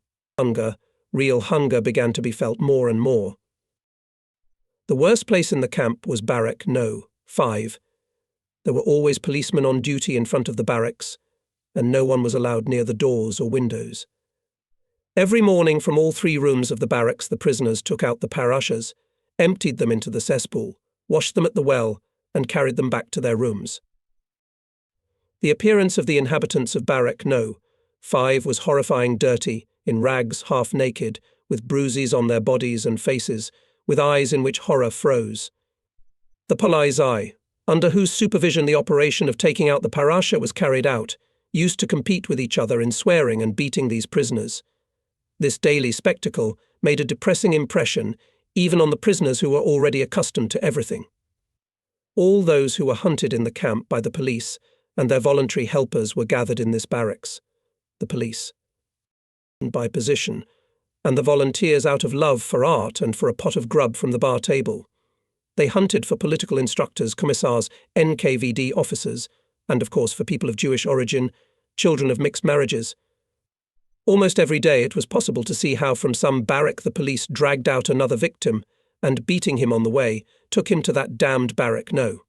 Real hunger began to be felt more and more. The worst place in the camp was Barrack No. 5. There were always policemen on duty in front of the barracks, and no one was allowed near the doors or windows. Every morning from all 3 rooms of the barracks the prisoners took out the parashas, emptied them into the cesspool, washed them at the well, and carried them back to their rooms. The appearance of the inhabitants of Barrack No. 5 was horrifying, dirty, in rags, half naked, with bruises on their bodies and faces, with eyes in which horror froze. The polizei, under whose supervision the operation of taking out the parasha was carried out, used to compete with each other in swearing and beating these prisoners. This daily spectacle made a depressing impression even on the prisoners who were already accustomed to everything. All those who were hunted in the camp by the police and their voluntary helpers were gathered in this barracks. The police, by position, and the volunteers out of love for art and for a pot of grub from the bar table. They hunted for political instructors, commissars, NKVD officers, and of course for people of Jewish origin, children of mixed marriages. Almost every day it was possible to see how from some barrack the police dragged out another victim and, beating him on the way, took him to that damned Barrack No.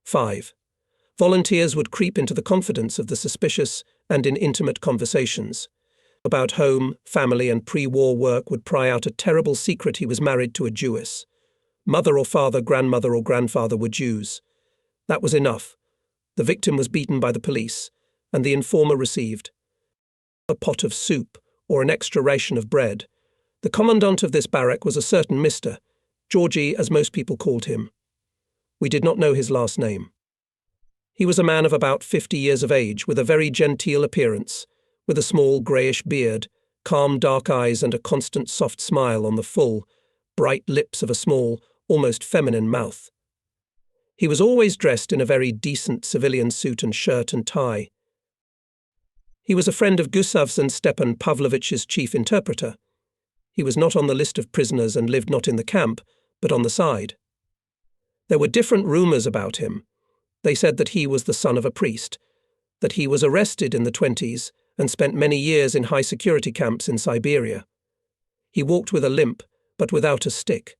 5. Volunteers would creep into the confidence of the suspicious and in intimate conversations about home, family, and pre-war work would pry out a terrible secret: he was married to a Jewess. Mother or father, grandmother or grandfather were Jews. That was enough. The victim was beaten by the police, and the informer received a pot of soup or an extra ration of bread. The commandant of this barrack was a certain Mr. Georgie, as most people called him. We did not know his last name. He was a man of about 50 years of age, with a very genteel appearance, with a small greyish beard, calm dark eyes and a constant soft smile on the full, bright lips of a small, almost feminine mouth. He was always dressed in a very decent civilian suit and shirt and tie. He was a friend of Gusav's and Stepan Pavlovich's chief interpreter. He was not on the list of prisoners and lived not in the camp, but on the side. There were different rumours about him. They said that he was the son of a priest, that he was arrested in the 20s and spent many years in high-security camps in Siberia. He walked with a limp, but without a stick.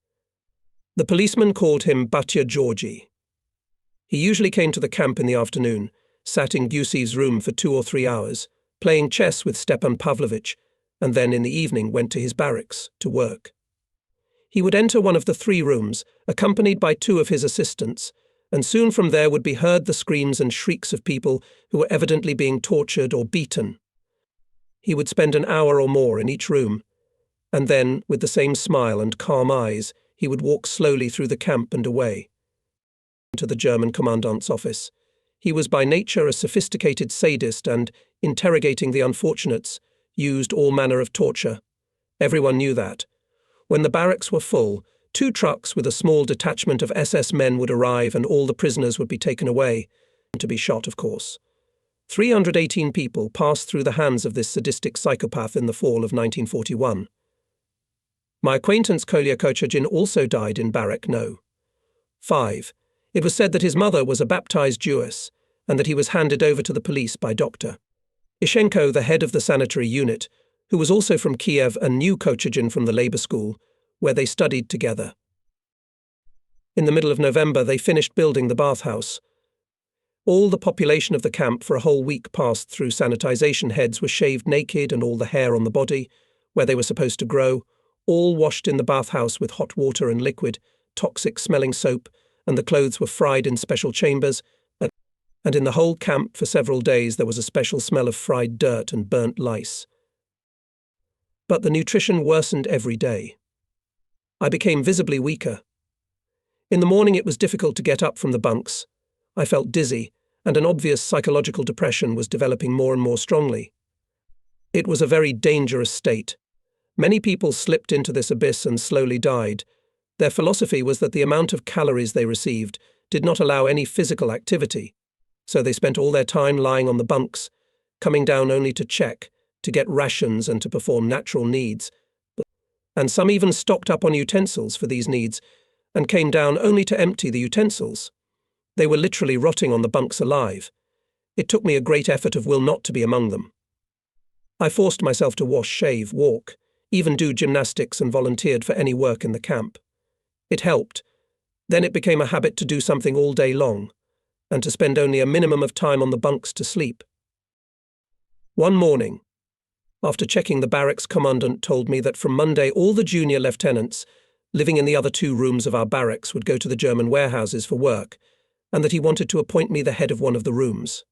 The policeman called him Batya Georgie. He usually came to the camp in the afternoon, sat in Gusev's room for 2 or 3 hours, playing chess with Stepan Pavlovich, and then in the evening went to his barracks to work. He would enter one of the 3 rooms, accompanied by 2 of his assistants, and soon from there would be heard the screams and shrieks of people who were evidently being tortured or beaten. He would spend an hour or more in each room, and then, with the same smile and calm eyes, he would walk slowly through the camp and away to the German commandant's office. He was by nature a sophisticated sadist and, interrogating the unfortunates, used all manner of torture. Everyone knew that. When the barracks were full, 2 trucks with a small detachment of SS men would arrive and all the prisoners would be taken away, to be shot, of course. 318 people passed through the hands of this sadistic psychopath in the fall of 1941. My acquaintance Kolya Kochagin also died in Barrack No. 5. It was said that his mother was a baptized Jewess and that he was handed over to the police by Dr. Ishenko, the head of the sanitary unit, who was also from Kiev and knew Kochagin from the labor school, where they studied together. In the middle of November, they finished building the bathhouse. All the population of the camp for a whole week passed through sanitization. Heads were shaved naked and all the hair on the body, where they were supposed to grow, all washed in the bathhouse with hot water and liquid, toxic-smelling soap, and the clothes were fried in special chambers, and in the whole camp for several days there was a special smell of fried dirt and burnt lice. But the nutrition worsened every day. I became visibly weaker. In the morning it was difficult to get up from the bunks. I felt dizzy, and an obvious psychological depression was developing more and more strongly. It was a very dangerous state. Many people slipped into this abyss and slowly died. Their philosophy was that the amount of calories they received did not allow any physical activity, so they spent all their time lying on the bunks, coming down only to check, to get rations and to perform natural needs, and some even stocked up on utensils for these needs and came down only to empty the utensils. They were literally rotting on the bunks alive. It took me a great effort of will not to be among them. I forced myself to wash, shave, walk, even do gymnastics and volunteered for any work in the camp. It helped. Then it became a habit to do something all day long, and to spend only a minimum of time on the bunks to sleep. One morning, after checking, the barracks commandant told me that from Monday all the junior lieutenants living in the other 2 rooms of our barracks would go to the German warehouses for work, and that he wanted to appoint me the head of one of the rooms.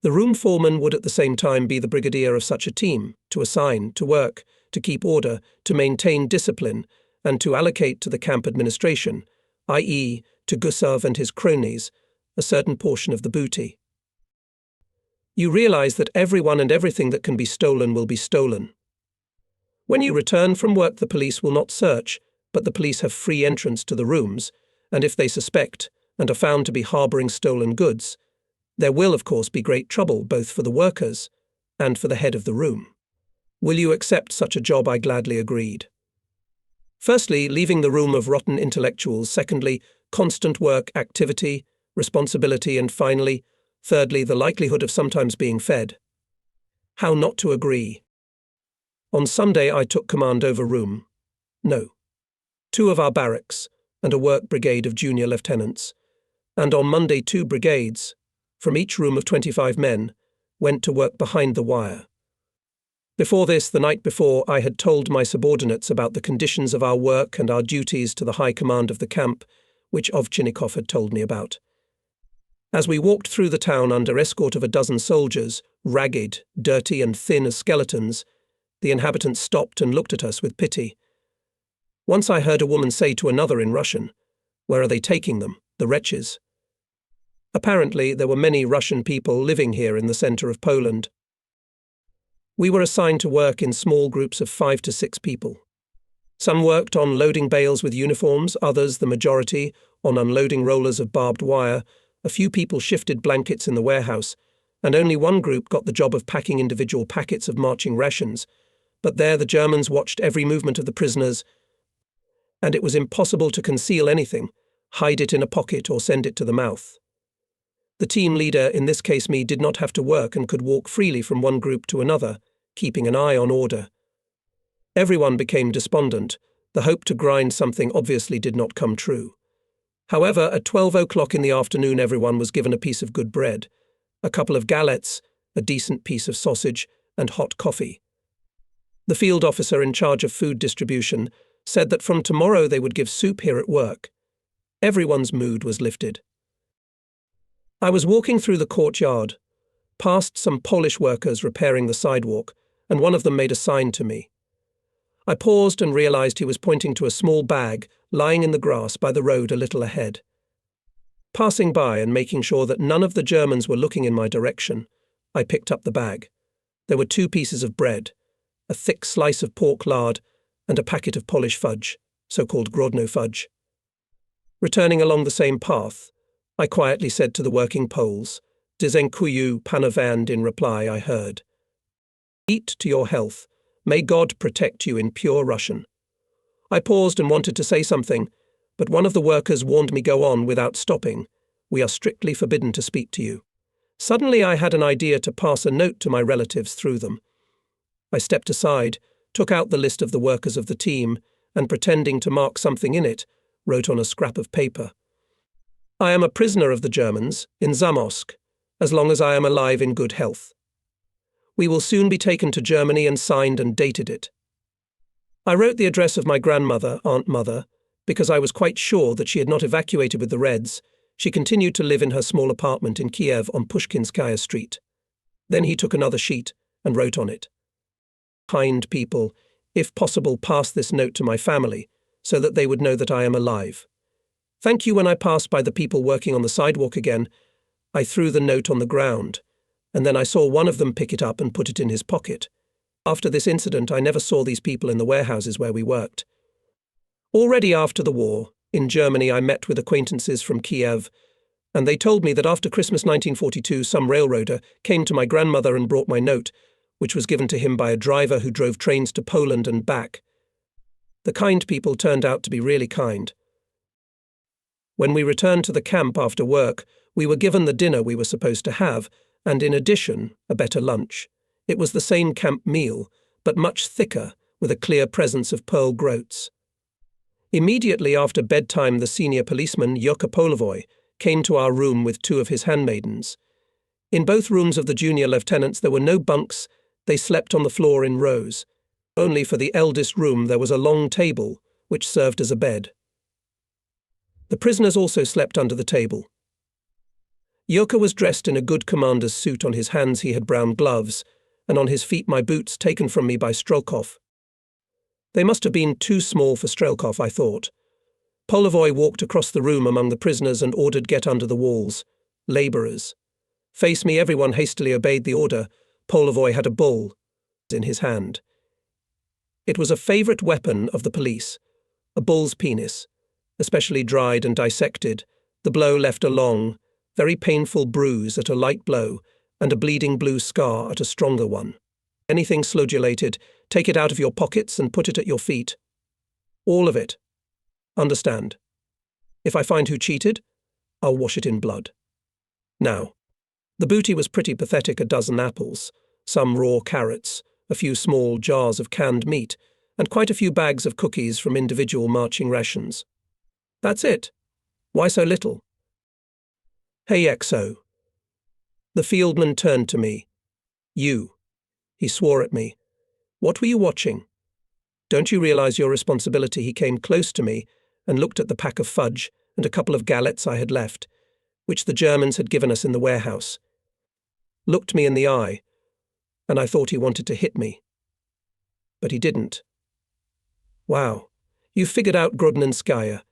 The room foreman would at the same time be the brigadier of such a team, to assign, to work, to keep order, to maintain discipline, and to allocate to the camp administration, i.e. to Gusav and his cronies, a certain portion of the booty. You realize that everyone and everything that can be stolen will be stolen. When you return from work, the police will not search, but the police have free entrance to the rooms, and if they suspect and are found to be harbouring stolen goods, there will, of course, be great trouble both for the workers and for the head of the room. Will you accept such a job? I gladly agreed. Firstly, leaving the room of rotten intellectuals. Secondly, constant work, activity, responsibility, and finally, thirdly, the likelihood of sometimes being fed. How not to agree? On Sunday I took command over room No. 2 of our barracks and a work brigade of junior lieutenants, and on Monday 2 brigades, from each room of 25 men, went to work behind the wire. Before this, the night before, I had told my subordinates about the conditions of our work and our duties to the high command of the camp, which Ovchinnikov had told me about. As we walked through the town under escort of a dozen soldiers, ragged, dirty and thin as skeletons, The inhabitants stopped and looked at us with pity. Once I heard a woman say to another in Russian, "Where are they taking them, the wretches?" Apparently, there were many Russian people living here in the centre of Poland. We were assigned to work in small groups of 5 to 6 people. Some worked on loading bales with uniforms, others, the majority, on unloading rollers of barbed wire. A few people shifted blankets in the warehouse, and only one group got the job of packing individual packets of marching rations. But there the Germans watched every movement of the prisoners, and it was impossible to conceal anything, hide it in a pocket or send it to the mouth. The team leader, in this case me, did not have to work and could walk freely from one group to another, keeping an eye on order. Everyone became despondent. The hope to grind something obviously did not come true. However, at 12 o'clock in the afternoon everyone was given a piece of good bread, a couple of galettes, a decent piece of sausage, and hot coffee. The field officer in charge of food distribution said that from tomorrow they would give soup here at work. Everyone's mood was lifted. I was walking through the courtyard, past some Polish workers repairing the sidewalk, and one of them made a sign to me. I paused and realized he was pointing to a small bag lying in the grass by the road a little ahead. Passing by and making sure that none of the Germans were looking in my direction, I picked up the bag. There were 2 pieces of bread, a thick slice of pork lard, and a packet of Polish fudge, so-called Grodno fudge. Returning along the same path, I quietly said to the working Poles, "Dziękuję panowie," and in reply I heard, "Eat to your health. May God protect you," in pure Russian. I paused and wanted to say something, but one of the workers warned me go on without stopping. "We are strictly forbidden to speak to you." Suddenly I had an idea to pass a note to my relatives through them. I stepped aside, took out the list of the workers of the team, and pretending to mark something in it, wrote on a scrap of paper, "I am a prisoner of the Germans, in Zamosc, as long as I am alive in good health. We will soon be taken to Germany," and signed and dated it. I wrote the address of my grandmother, Aunt Mother, because I was quite sure that she had not evacuated with the Reds. She continued to live in her small apartment in Kiev on Pushkinskaya Street. Then he took another sheet and wrote on it, "Kind people, if possible pass this note to my family, so that they would know that I am alive. Thank you." When I passed by the people working on the sidewalk again, I threw the note on the ground, and then I saw one of them pick it up and put it in his pocket. After this incident, I never saw these people in the warehouses where we worked. Already after the war, in Germany, I met with acquaintances from Kiev, and they told me that after Christmas 1942, some railroader came to my grandmother and brought my note, which was given to him by a driver who drove trains to Poland and back. The kind people turned out to be really kind. When we returned to the camp after work, we were given the dinner we were supposed to have, and in addition, a better lunch. It was the same camp meal, but much thicker, with a clear presence of pearl groats. Immediately after bedtime, the senior policeman, Yoka Polovoy, came to our room with 2 of his handmaidens. In both rooms of the junior lieutenants there were no bunks. They slept on the floor in rows. Only for the eldest room there was a long table, which served as a bed. The prisoners also slept under the table. Yoka was dressed in a good commander's suit. On his hands he had brown gloves, and on his feet my boots taken from me by Strelkov. They must have been too small for Strelkov, I thought. Polovoy walked across the room among the prisoners and ordered, "Get under the walls. Labourers." Face me, everyone hastily obeyed the order. Polovoy had a bull in his hand. It was a favourite weapon of the police, a bull's penis, especially dried and dissected. The blow left a long, very painful bruise at a light blow, and a bleeding blue scar at a stronger one. Anything sludulated, take it out of your pockets and put it at your feet. All of it. Understand? If I find who cheated, I'll wash it in blood. Now, the booty was pretty pathetic: a dozen apples, some raw carrots, a few small jars of canned meat, and quite a few bags of cookies from individual marching rations. That's it. Why so little? Hey, XO. The fieldman turned to me. You. He swore at me. What were you watching? Don't you realize your responsibility? He came close to me and looked at the pack of fudge and a couple of galettes I had left, which the Germans had given us in the warehouse. Looked me in the eye, and I thought he wanted to hit me. but he didn't. Wow. You figured out Grodninskaya.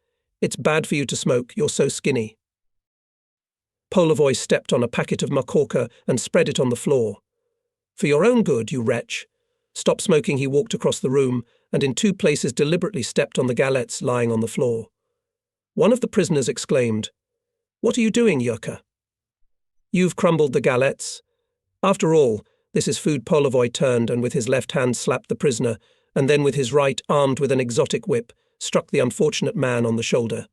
It's bad for you to smoke, you're so skinny. Polovoy stepped on a packet of makorka and spread it on the floor. For your own good, you wretch. Stop smoking, he walked across the room, and in 2 places deliberately stepped on the galettes lying on the floor. One of the prisoners exclaimed, "What are you doing, Yurka?" "You've crumbled the galettes." After all, this is food. Polovoy turned and with his left hand slapped the prisoner, and then with his right, armed with an exotic whip, struck the unfortunate man on the shoulder.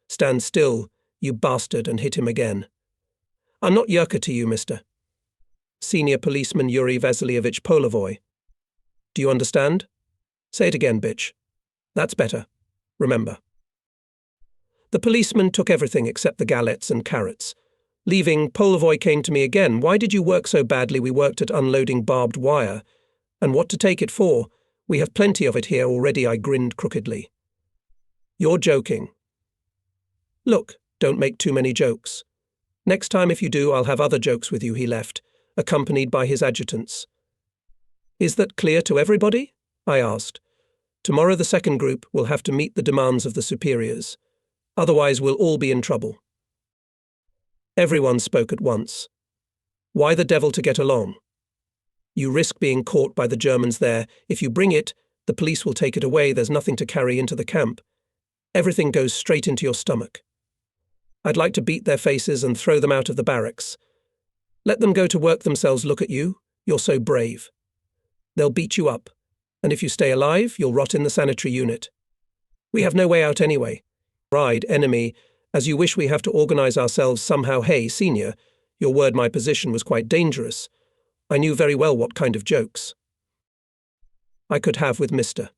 "Stand still, you bastard," and hit him again. "I'm not Yurka to you, mister." Senior policeman Yuri Vasilievich Polovoy. "Do you understand?" "Say it again, bitch." "That's better. Remember." The policeman took everything except the galettes and carrots. Leaving, Polovoy came to me again. "Why did you work so badly? We worked at unloading barbed wire. And what to take it for? We have plenty of it here already," I grinned crookedly. "You're joking." "Look, don't make too many jokes. Next time if you do, I'll have other jokes with you." He left, accompanied by his adjutants. "Is that clear to everybody?" I asked. "Tomorrow the second group will have to meet the demands of the superiors. Otherwise we'll all be in trouble." Everyone spoke at once. "Why the devil to get along? You risk being caught by the Germans there. If you bring it, the police will take it away. There's nothing to carry into the camp. Everything goes straight into your stomach. I'd like to beat their faces and throw them out of the barracks. Let them go to work themselves. Look at you. You're so brave. They'll beat you up. And if you stay alive, you'll rot in the sanitary unit. We have no way out anyway. Ride, enemy, as you wish. We have to organize ourselves somehow. Hey, senior, your word, my position was quite dangerous. I knew very well what kind of jokes I could have with Mr.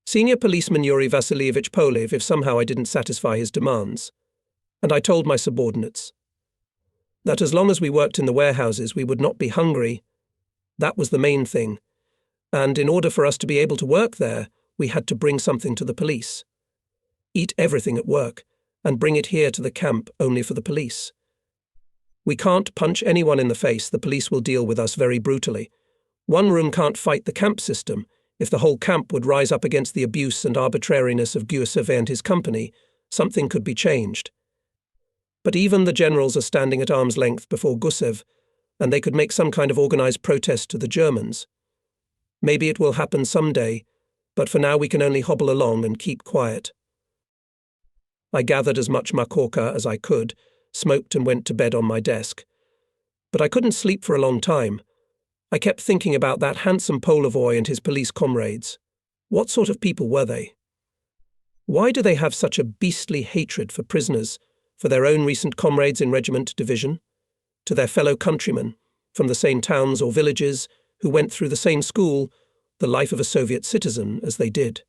Senior Policeman Yuri Vasilievich Polev if somehow I didn't satisfy his demands. And I told my subordinates that as long as we worked in the warehouses, we would not be hungry. That was the main thing. And in order for us to be able to work there, we had to bring something to the police. Eat everything at work, and bring it here to the camp only for the police. We can't punch anyone in the face. The police will deal with us very brutally. One room can't fight the camp system. If the whole camp would rise up against the abuse and arbitrariness of Gusev and his company, something could be changed. But even the generals are standing at arm's length before Gusev, and they could make some kind of organized protest to the Germans. Maybe it will happen someday, but for now we can only hobble along and keep quiet. I gathered as much makorka as I could, smoked and went to bed on my desk. But I couldn't sleep for a long time. I kept thinking about that handsome Polovoy and his police comrades. What sort of people were they? Why do they have such a beastly hatred for prisoners, for their own recent comrades in regiment division, to their fellow countrymen, from the same towns or villages, who went through the same school, the life of a Soviet citizen, as they did?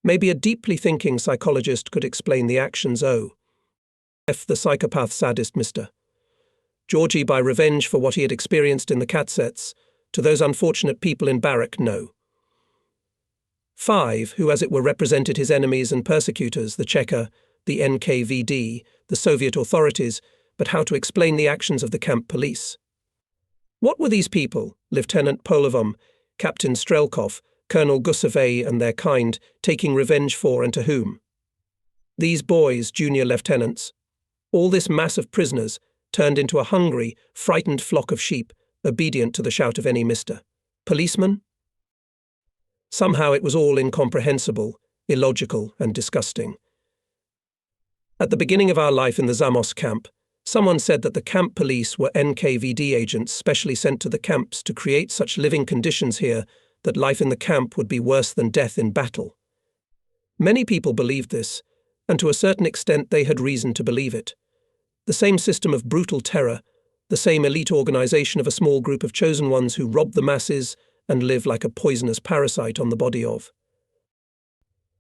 Maybe a deeply thinking psychologist could explain the actions. F. the psychopath sadist Mr. Georgie by revenge for what he had experienced in the catsets, to those unfortunate people in barrack, no. 5. Who as it were represented his enemies and persecutors, the Cheka, the NKVD, the Soviet authorities, but how to explain the actions of the camp police. What were these people, Lieutenant Polovom, Captain Strelkov, Colonel Gusevay and their kind, taking revenge for and to whom? These boys, junior lieutenants. All this mass of prisoners turned into a hungry, frightened flock of sheep, obedient to the shout of any Mr. Policeman? Somehow it was all incomprehensible, illogical and disgusting. At the beginning of our life in the Zamosc camp, someone said that the camp police were NKVD agents specially sent to the camps to create such living conditions here that life in the camp would be worse than death in battle. Many people believed this, and to a certain extent they had reason to believe it. The same system of brutal terror, the same elite organization of a small group of chosen ones who rob the masses and live like a poisonous parasite on the body of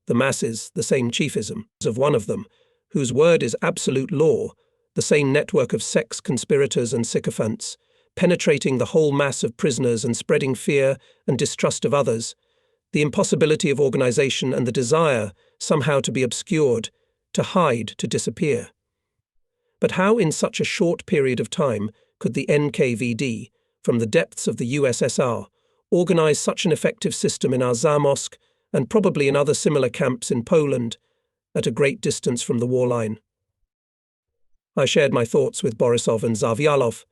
the masses, the same chiefism of one of them, whose word is absolute law, the same network of sex conspirators and sycophants, penetrating the whole mass of prisoners and spreading fear and distrust of others, the impossibility of organization and the desire somehow to be obscured, to hide, to disappear. But how in such a short period of time could the NKVD, from the depths of the USSR, organize such an effective system in our Zamosc and probably in other similar camps in Poland, at a great distance from the war line. I shared my thoughts with Borisov and Zavyalov.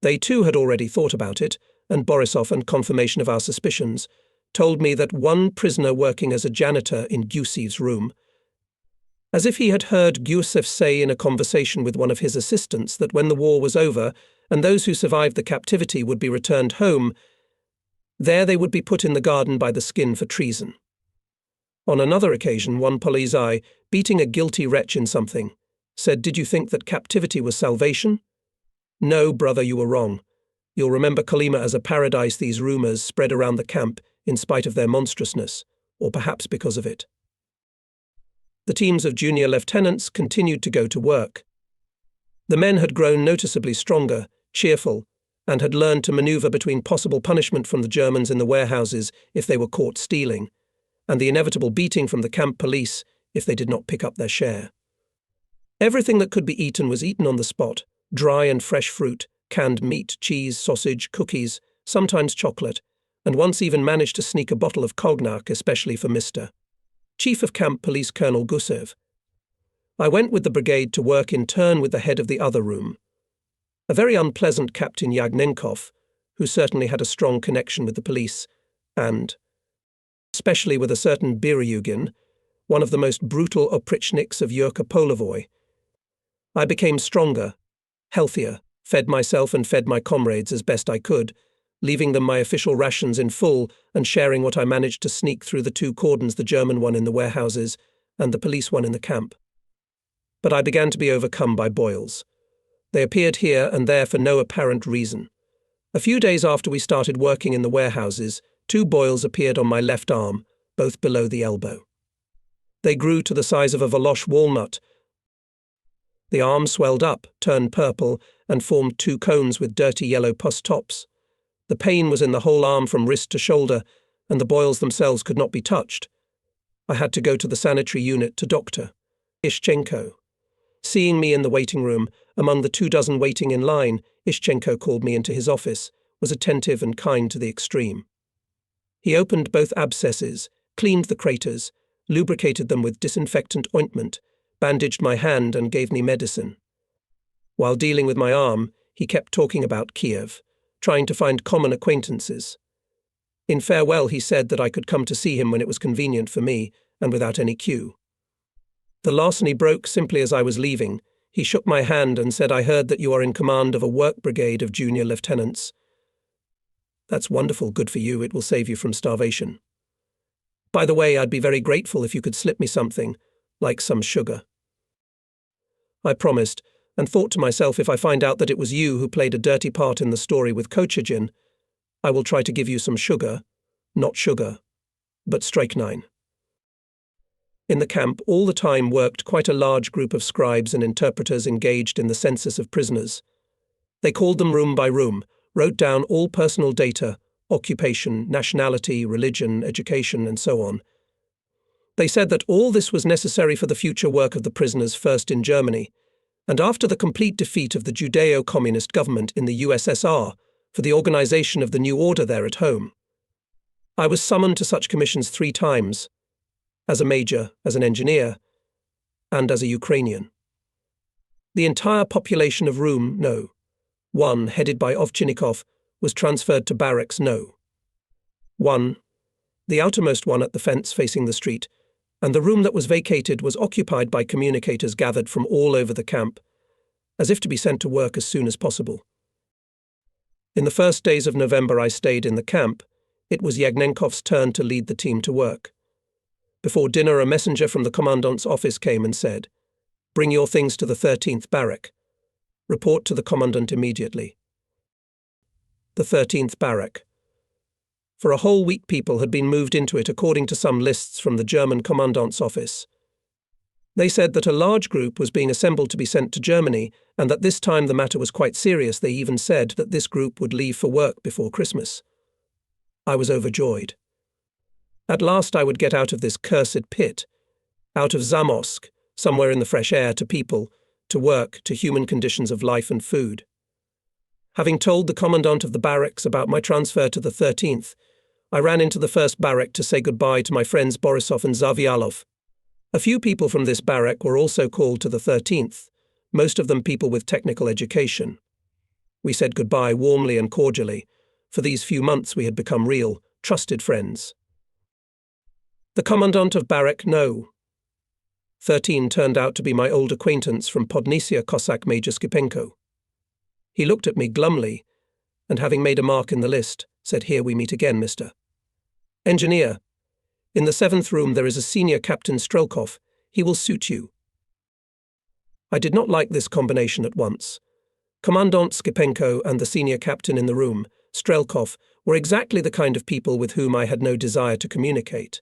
They too had already thought about it, and Borisov, on confirmation of our suspicions, told me that one prisoner working as a janitor in Giusev's room, as if he had heard Giusev say in a conversation with one of his assistants that when the war was over and those who survived the captivity would be returned home, there they would be put in the garden by the skin for treason. On another occasion, one polizei, beating a guilty wretch in something, said, "Did you think that captivity was salvation? No, brother, you were wrong. You'll remember Kolyma as a paradise these rumours spread around the camp in spite of their monstrousness, or perhaps because of it." The teams of junior lieutenants continued to go to work. The men had grown noticeably stronger, cheerful, and had learned to maneuver between possible punishment from the Germans in the warehouses if they were caught stealing, and the inevitable beating from the camp police if they did not pick up their share. Everything that could be eaten was eaten on the spot: dry and fresh fruit, canned meat, cheese, sausage, cookies, sometimes chocolate, and once even managed to sneak a bottle of cognac, especially for Mr. Chief of Camp Police Colonel Gusev. I went with the brigade to work in turn with the head of the other room, a very unpleasant Captain Yagnenkov, who certainly had a strong connection with the police, and especially with a certain Biryugin, one of the most brutal oprichniks of Yurka Polovoy. I became stronger, healthier, fed myself and fed my comrades as best I could, leaving them my official rations in full and sharing what I managed to sneak through the two cordons, the German one in the warehouses and the police one in the camp. But I began to be overcome by boils. They appeared here and there for no apparent reason. A few days after we started working in the warehouses, 2 boils appeared on my left arm, both below the elbow. They grew to the size of a Valoche walnut. The arm swelled up, turned purple, and formed 2 cones with dirty yellow pus tops. The pain was in the whole arm from wrist to shoulder, and the boils themselves could not be touched. I had to go to the sanitary unit to Dr. Ishchenko. Seeing me in the waiting room, among the 24 waiting in line, Ishchenko called me into his office, was attentive and kind to the extreme. He opened both abscesses, cleaned the craters, lubricated them with disinfectant ointment, bandaged my hand and gave me medicine. While dealing with my arm, he kept talking about Kiev, trying to find common acquaintances. In farewell, he said that I could come to see him when it was convenient for me and without any cue. The larceny broke simply as I was leaving. He shook my hand and said, "I heard that you are in command of a work brigade of junior lieutenants. That's wonderful, good for you, it will save you from starvation. By the way, I'd be very grateful if you could slip me something, like some sugar." I promised, and thought to myself, if I find out that it was you who played a dirty part in the story with Kochagin, I will try to give you some sugar, not sugar, but strychnine. In the camp, all the time worked quite a large group of scribes and interpreters engaged in the census of prisoners. They called them room by room, wrote down all personal data, occupation, nationality, religion, education, and so on. They said that all this was necessary for the future work of the prisoners first in Germany, and after the complete defeat of the Judeo-Communist government in the USSR for the organization of the new order there at home. I was summoned to such commissions 3 times, as a major, as an engineer, and as a Ukrainian. The entire population of Room No. 1, headed by Ovchinnikov, was transferred to Barracks No. 1, the outermost one at the fence facing the street, and the room that was vacated was occupied by communicators gathered from all over the camp, as if to be sent to work as soon as possible. In the first days of November I stayed in the camp. It was Yagnenkov's turn to lead the team to work. Before dinner, a messenger from the commandant's office came and said, "Bring your things to the 13th barrack. Report to the commandant immediately." The 13th barrack. For a whole week people had been moved into it according to some lists from the German commandant's office. They said that a large group was being assembled to be sent to Germany, and that this time the matter was quite serious. They even said that this group would leave for work before Christmas. I was overjoyed. At last I would get out of this cursed pit, out of Zamosc, somewhere in the fresh air, to people, to work, to human conditions of life and food. Having told the commandant of the barracks about my transfer to the 13th, I ran into the first barrack to say goodbye to my friends Borisov and Zavialov. A few people from this barrack were also called to the 13th, most of them people with technical education. We said goodbye warmly and cordially. For these few months we had become real, trusted friends. The commandant of barrack No. 13 turned out to be my old acquaintance from Podnesi Cossack Major Skipenko. He looked at me glumly, and having made a mark in the list, said, "Here we meet again, Mr. Engineer. In the 7th room there is a senior Captain Strelkov. He will suit you." I did not like this combination at once. Commandant Skipenko and the senior captain in the room, Strelkov, were exactly the kind of people with whom I had no desire to communicate.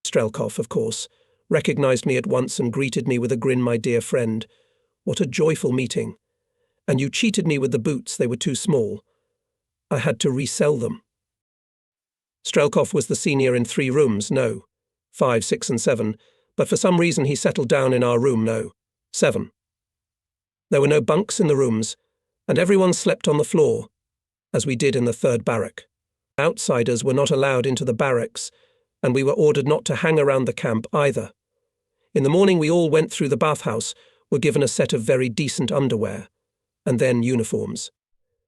Strelkov, of course, recognized me at once and greeted me with a grin. "My dear friend, what a joyful meeting. And you cheated me with the boots, they were too small. I had to resell them." Strelkov was the senior in 3 rooms, No. 5, 6 and 7, but for some reason he settled down in our room, No. 7. There were no bunks in the rooms, and everyone slept on the floor, as we did in the 3rd barrack. Outsiders were not allowed into the barracks, and we were ordered not to hang around the camp either. In the morning we all went through the bathhouse, were given a set of very decent underwear, and then uniforms.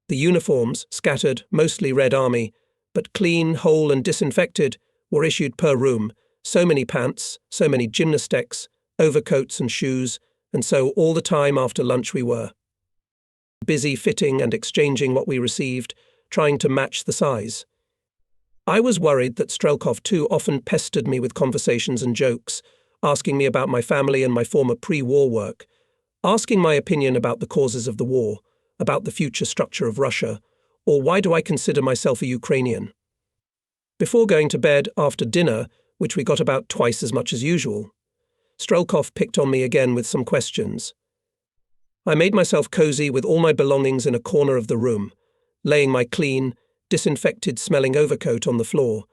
The uniforms, scattered, mostly Red Army, but clean, whole and disinfected, were issued per room, so many pants, so many gymnastics, overcoats and shoes, and so all the time after lunch we were busy fitting and exchanging what we received, trying to match the size. I was worried that Strelkov too often pestered me with conversations and jokes, asking me about my family and my former pre-war work, asking my opinion about the causes of the war, about the future structure of Russia, or why do I consider myself a Ukrainian. Before going to bed, after dinner, which we got about twice as much as usual, Strelkov picked on me again with some questions. I made myself cozy with all my belongings in a corner of the room, laying my clean, disinfected-smelling overcoat on the floor,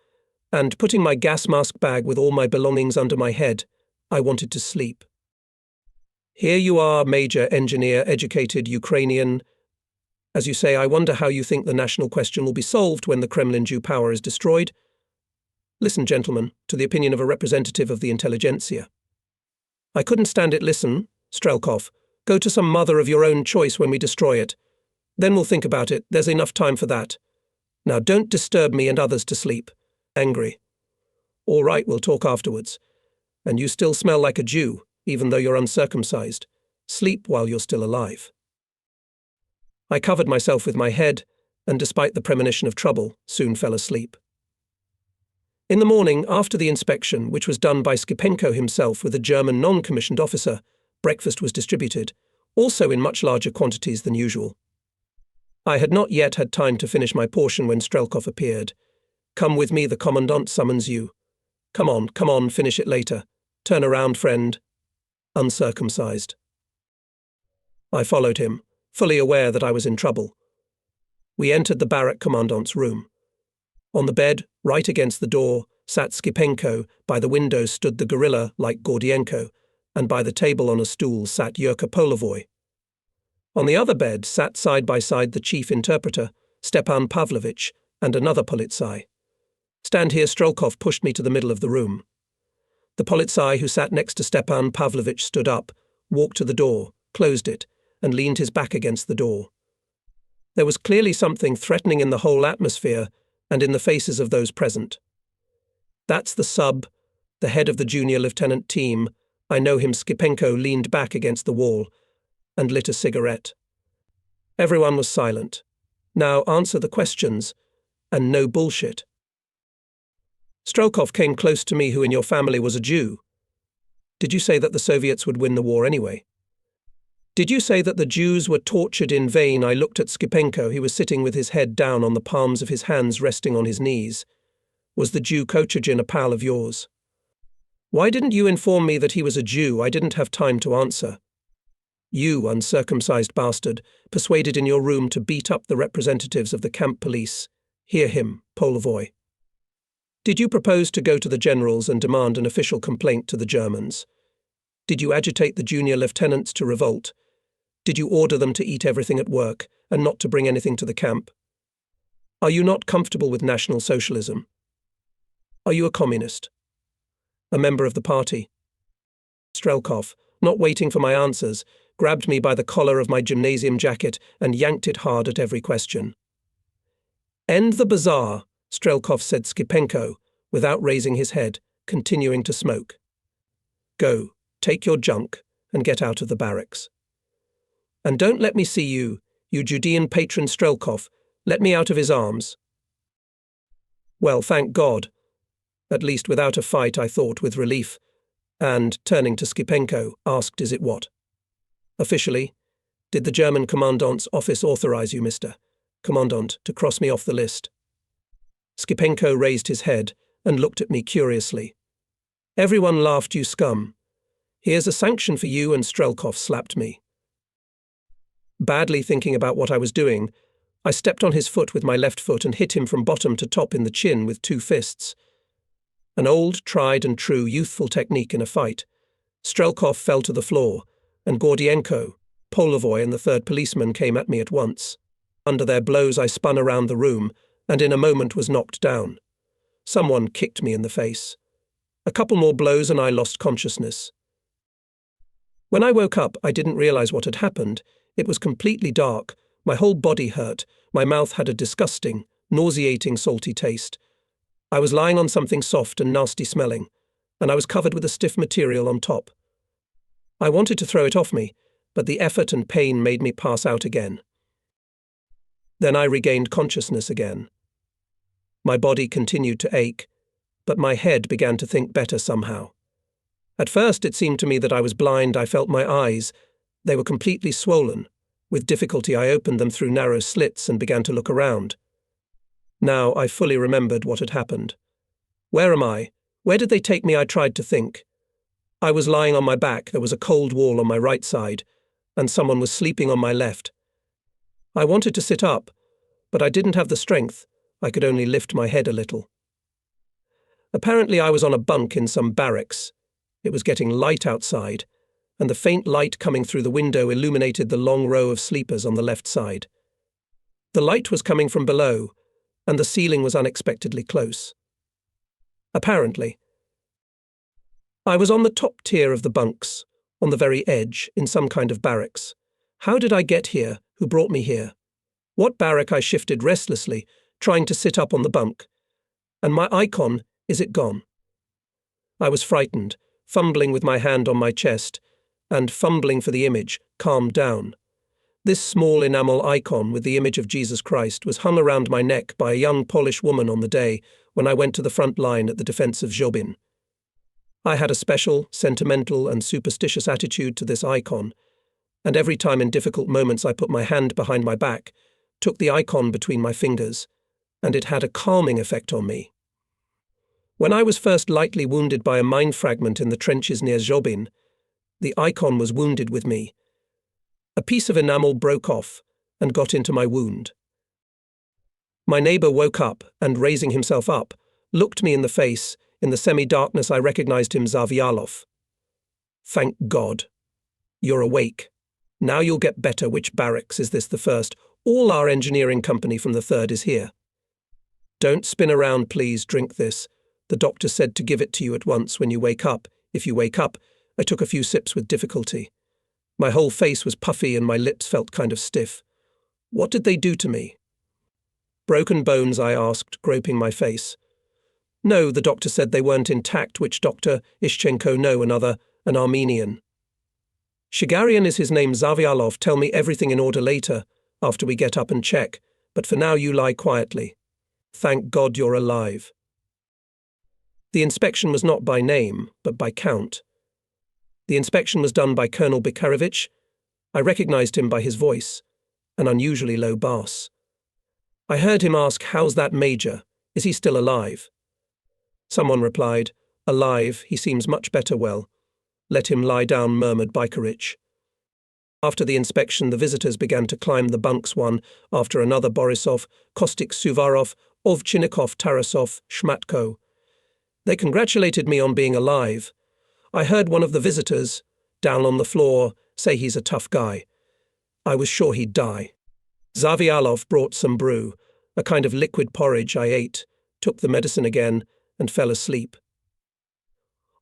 and putting my gas mask bag with all my belongings under my head. I wanted to sleep. "Here you are, Major Engineer, educated Ukrainian. As you say, I wonder how you think the national question will be solved when the Kremlin Jew power is destroyed. Listen, gentlemen, to the opinion of a representative of the intelligentsia." "I couldn't stand it. Listen, Strelkov, go to some mother of your own choice when we destroy it. Then we'll think about it. There's enough time for that. Now don't disturb me and others to sleep." Angry. "All right, we'll talk afterwards. And you still smell like a Jew, even though you're uncircumcised. Sleep while you're still alive." I covered myself with my head, and despite the premonition of trouble, soon fell asleep. In the morning, after the inspection, which was done by Skipenko himself with a German non-commissioned officer, breakfast was distributed, also in much larger quantities than usual. I had not yet had time to finish my portion when Strelkov appeared. "Come with me, the commandant summons you." Come on, finish it later. Turn around, friend." Uncircumcised. I followed him, fully aware that I was in trouble. We entered the barrack commandant's room. On the bed, right against the door, sat Skipenko, by the window stood the gorilla like Gordienko, and by the table on a stool sat Yurka Polovoy. On the other bed sat side by side the chief interpreter, Stepan Pavlovich, and another politsai. "Stand here." Strelkov pushed me to the middle of the room. The politsai who sat next to Stepan Pavlovich stood up, walked to the door, closed it, and leaned his back against the door. There was clearly something threatening in the whole atmosphere and in the faces of those present. "That's the sub, the head of the junior lieutenant team. I know him." Skipenko leaned back against the wall and lit a cigarette. Everyone was silent. "Now answer the questions, and no bullshit." Strelkov came close to me. "Who in your family was a Jew? Did you say that the Soviets would win the war anyway? Did you say that the Jews were tortured in vain?" I looked at Skipenko. He was sitting with his head down on the palms of his hands resting on his knees. "Was the Jew Kochagin a pal of yours? Why didn't you inform me that he was a Jew?" I didn't have time to answer. "You, uncircumcised bastard, persuaded in your room to beat up the representatives of the camp police. Hear him, Polovoy. Did you propose to go to the generals and demand an official complaint to the Germans? Did you agitate the junior lieutenants to revolt? Did you order them to eat everything at work and not to bring anything to the camp? Are you not comfortable with National Socialism? Are you a communist? A member of the party? Strelkov, not waiting for my answers, grabbed me by the collar of my gymnasium jacket and yanked it hard at every question. End the bazaar, Strelkov said Skipenko, without raising his head, continuing to smoke. Go, take your junk, and get out of the barracks. And don't let me see you, you Judean patron Strelkov, let me out of his arms. Well, thank God. At least without a fight, I thought with relief, and, turning to Skipenko, asked, is it what? Officially, did the German commandant's office authorize you, Mr. Commandant, to cross me off the list? Skipenko raised his head and looked at me curiously. Everyone laughed, you scum. Here's a sanction for you, and Strelkov slapped me. Badly thinking about what I was doing, I stepped on his foot with my left foot and hit him from bottom to top in the chin with 2 fists. An old, tried and true youthful technique in a fight. Strelkov fell to the floor, and Gordienko, Polovoy and the 3rd policeman came at me at once. Under their blows I spun around the room, and in a moment was knocked down. Someone kicked me in the face. A couple more blows and I lost consciousness. When I woke up, I didn't realize what had happened. It was completely dark, my whole body hurt, my mouth had a disgusting, nauseating salty taste. I was lying on something soft and nasty smelling, and I was covered with a stiff material on top. I wanted to throw it off me, but the effort and pain made me pass out again. Then I regained consciousness again. My body continued to ache, but my head began to think better somehow. At first it seemed to me that I was blind. I felt my eyes. They were completely swollen. With difficulty I opened them through narrow slits and began to look around. Now I fully remembered what had happened. Where am I? Where did they take me? I tried to think. I was lying on my back, there was a cold wall on my right side, and someone was sleeping on my left. I wanted to sit up, but I didn't have the strength. I could only lift my head a little. Apparently I was on a bunk in some barracks. It was getting light outside, and the faint light coming through the window illuminated the long row of sleepers on the left side. The light was coming from below, and the ceiling was unexpectedly close. Apparently. I was on the top tier of the bunks, on the very edge, in some kind of barracks. How did I get here? Who brought me here? What barrack? I shifted restlessly, trying to sit up on the bunk. And my icon, is it gone? I was frightened, fumbling with my hand on my chest, and fumbling for the image, calmed down. This small enamel icon with the image of Jesus Christ was hung around my neck by a young Polish woman on the day when I went to the front line at the defense of Zhobin. I had a special, sentimental and superstitious attitude to this icon, and every time in difficult moments I put my hand behind my back, took the icon between my fingers, and it had a calming effect on me. When I was first lightly wounded by a mine fragment in the trenches near Zhobin, the icon was wounded with me. A piece of enamel broke off and got into my wound. My neighbour woke up and, raising himself up, looked me in the face. In the semi-darkness I recognized him, Zavialov. Thank God. You're awake. Now you'll get better. Which barracks? Is this the first? All our engineering company from the 3rd is here. Don't spin around, please. Drink this. The doctor said to give it to you at once when you wake up. If you wake up. I took a few sips with difficulty. My whole face was puffy and my lips felt kind of stiff. What did they do to me? Broken bones? I asked, groping my face. No, the doctor said they weren't intact. Which doctor? Ishchenko? No, another, an Armenian. Shigarian is his name. Zavialov. Tell me everything in order later, after we get up and check, but for now you lie quietly. Thank God you're alive. The inspection was not by name, but by count. The inspection was done by Colonel Bikarovich. I recognized him by his voice, an unusually low bass. I heard him ask, "How's that major? Is he still alive?" Someone replied, "Alive, he seems much better. Well, let him lie down," murmured Bikarovich. After the inspection, the visitors began to climb the bunks one after another. Borisov, Kostik, Suvarov, Ovchinnikov, Tarasov, Shmatko. They congratulated me on being alive. I heard one of the visitors, down on the floor, say he's a tough guy. I was sure he'd die. Zavialov brought some brew, a kind of liquid porridge I ate, took the medicine again, and fell asleep.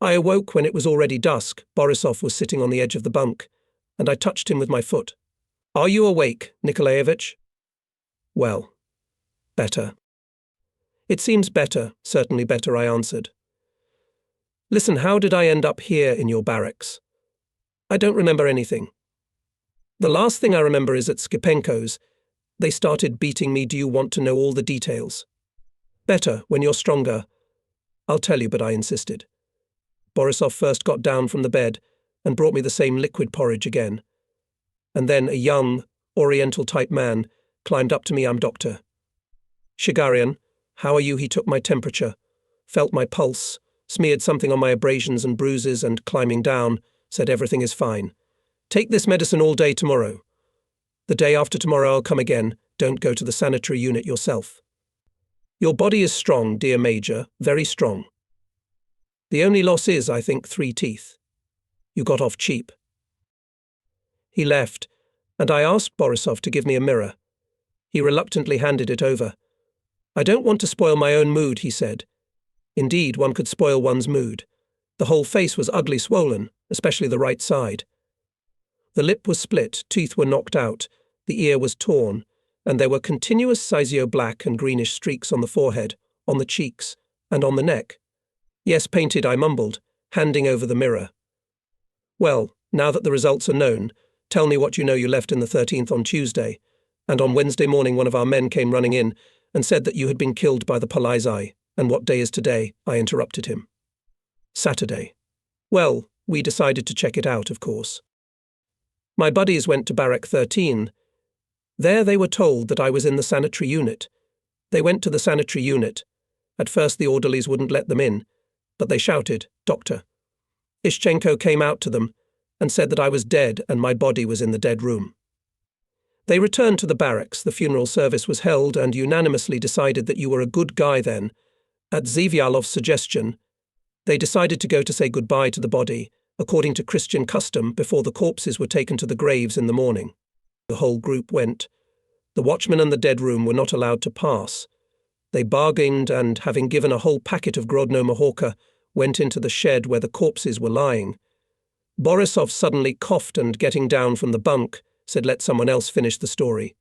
I awoke when it was already dusk. Borisov was sitting on the edge of the bunk, and I touched him with my foot. "Are you awake, Nikolaevich?" "Well, better." "It seems better, certainly better," I answered. "Listen, how did I end up here in your barracks?" "I don't remember anything. The last thing I remember is at Skipenko's. They started beating me. Do you want to know all the details?" "Better, when you're stronger." "I'll tell you," but I insisted. Borisov first got down from the bed and brought me the same liquid porridge again. And then a young, Oriental-type man climbed up to me. "I'm Doctor Shigarian. How are you?" He took my temperature, felt my pulse, smeared something on my abrasions and bruises, and climbing down, said everything is fine. "Take this medicine all day tomorrow. The day after tomorrow I'll come again. Don't go to the sanitary unit yourself. Your body is strong, dear Major, very strong. The only loss is, I think, 3 teeth. You got off cheap." He left, and I asked Borisov to give me a mirror. He reluctantly handed it over. "I don't want to spoil my own mood," he said. Indeed, one could spoil one's mood. The whole face was ugly swollen, especially the right side. The lip was split, teeth were knocked out, the ear was torn, and there were continuous sizio-black and greenish streaks on the forehead, on the cheeks, and on the neck. "Yes, painted," I mumbled, handing over the mirror. "Well, now that the results are known, tell me what you know. You left in the 13th on Tuesday, and on Wednesday morning one of our men came running in and said that you had been killed by the Polizei. And what day is today?" I interrupted him. "Saturday." "Well, we decided to check it out, of course. My buddies went to Barrack 13. There they were told that I was in the sanitary unit. They went to the sanitary unit. At first the orderlies wouldn't let them in, but they shouted, 'Doctor.' Ishchenko came out to them and said that I was dead and my body was in the dead room. They returned to the barracks. The funeral service was held and unanimously decided that you were a good guy then. At Zavialov's suggestion, they decided to go to say goodbye to the body, according to Christian custom, before the corpses were taken to the graves in the morning. The whole group went. The watchman and the dead room were not allowed to pass. They bargained and, having given a whole packet of Grodno Mahorka, went into the shed where the corpses were lying. Borisov suddenly coughed and, getting down from the bunk, said, "Let someone else finish the story."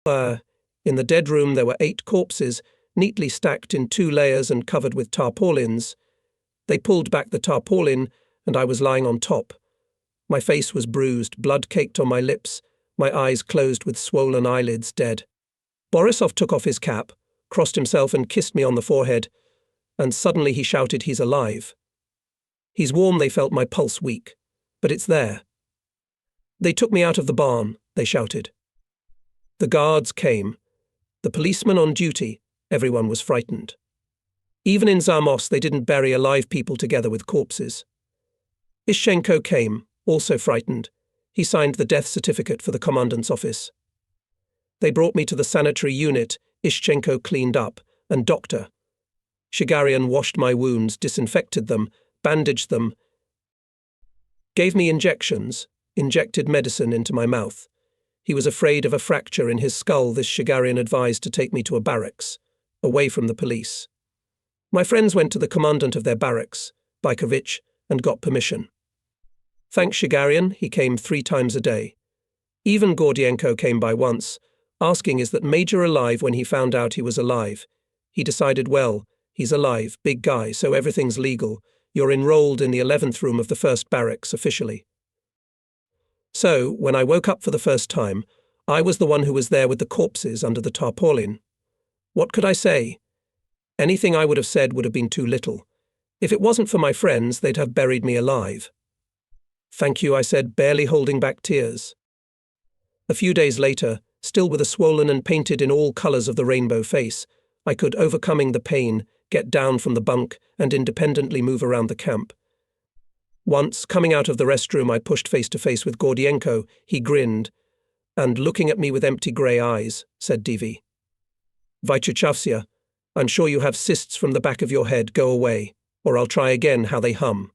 In the dead room there were 8 corpses, neatly stacked in 2 layers and covered with tarpaulins. They pulled back the tarpaulin, and I was lying on top. My face was bruised, blood caked on my lips, my eyes closed with swollen eyelids, dead. Borisov took off his cap, crossed himself and kissed me on the forehead, and suddenly he shouted, "He's alive." "He's warm," they felt my pulse weak. "But it's there." "They took me out of the barn," they shouted. The guards came. The policeman on duty. Everyone was frightened. Even in Zamosc they didn't bury alive people together with corpses. Ishchenko came, also frightened. He signed the death certificate for the commandant's office. They brought me to the sanitary unit. Ishchenko cleaned up, and Dr. Shigarian washed my wounds, disinfected them, bandaged them, gave me injections, injected medicine into my mouth. He was afraid of a fracture in his skull. This Shigarian advised to take me to a barracks, away from the police. My friends went to the commandant of their barracks, Baikovich, and got permission. Thanks Shigarian, he came 3 times a day. Even Gordienko came by once, asking is that Major alive. When he found out he was alive, he decided, well, he's alive, big guy, so everything's legal. You're enrolled in the 11th room of the 1st barracks officially. So, when I woke up for the first time, I was the one who was there with the corpses under the tarpaulin. What could I say? Anything I would have said would have been too little. If it wasn't for my friends, they'd have buried me alive. "Thank you," I said, barely holding back tears. A few days later, still with a swollen and painted in all colours of the rainbow face, I could, overcoming the pain, get down from the bunk and independently move around the camp. Once, coming out of the restroom, I pushed face to face with Gordienko. He grinned, and, looking at me with empty grey eyes, said Divi, "Vychichavsia, I'm sure you have cysts from the back of your head. Go away, or I'll try again how they hum."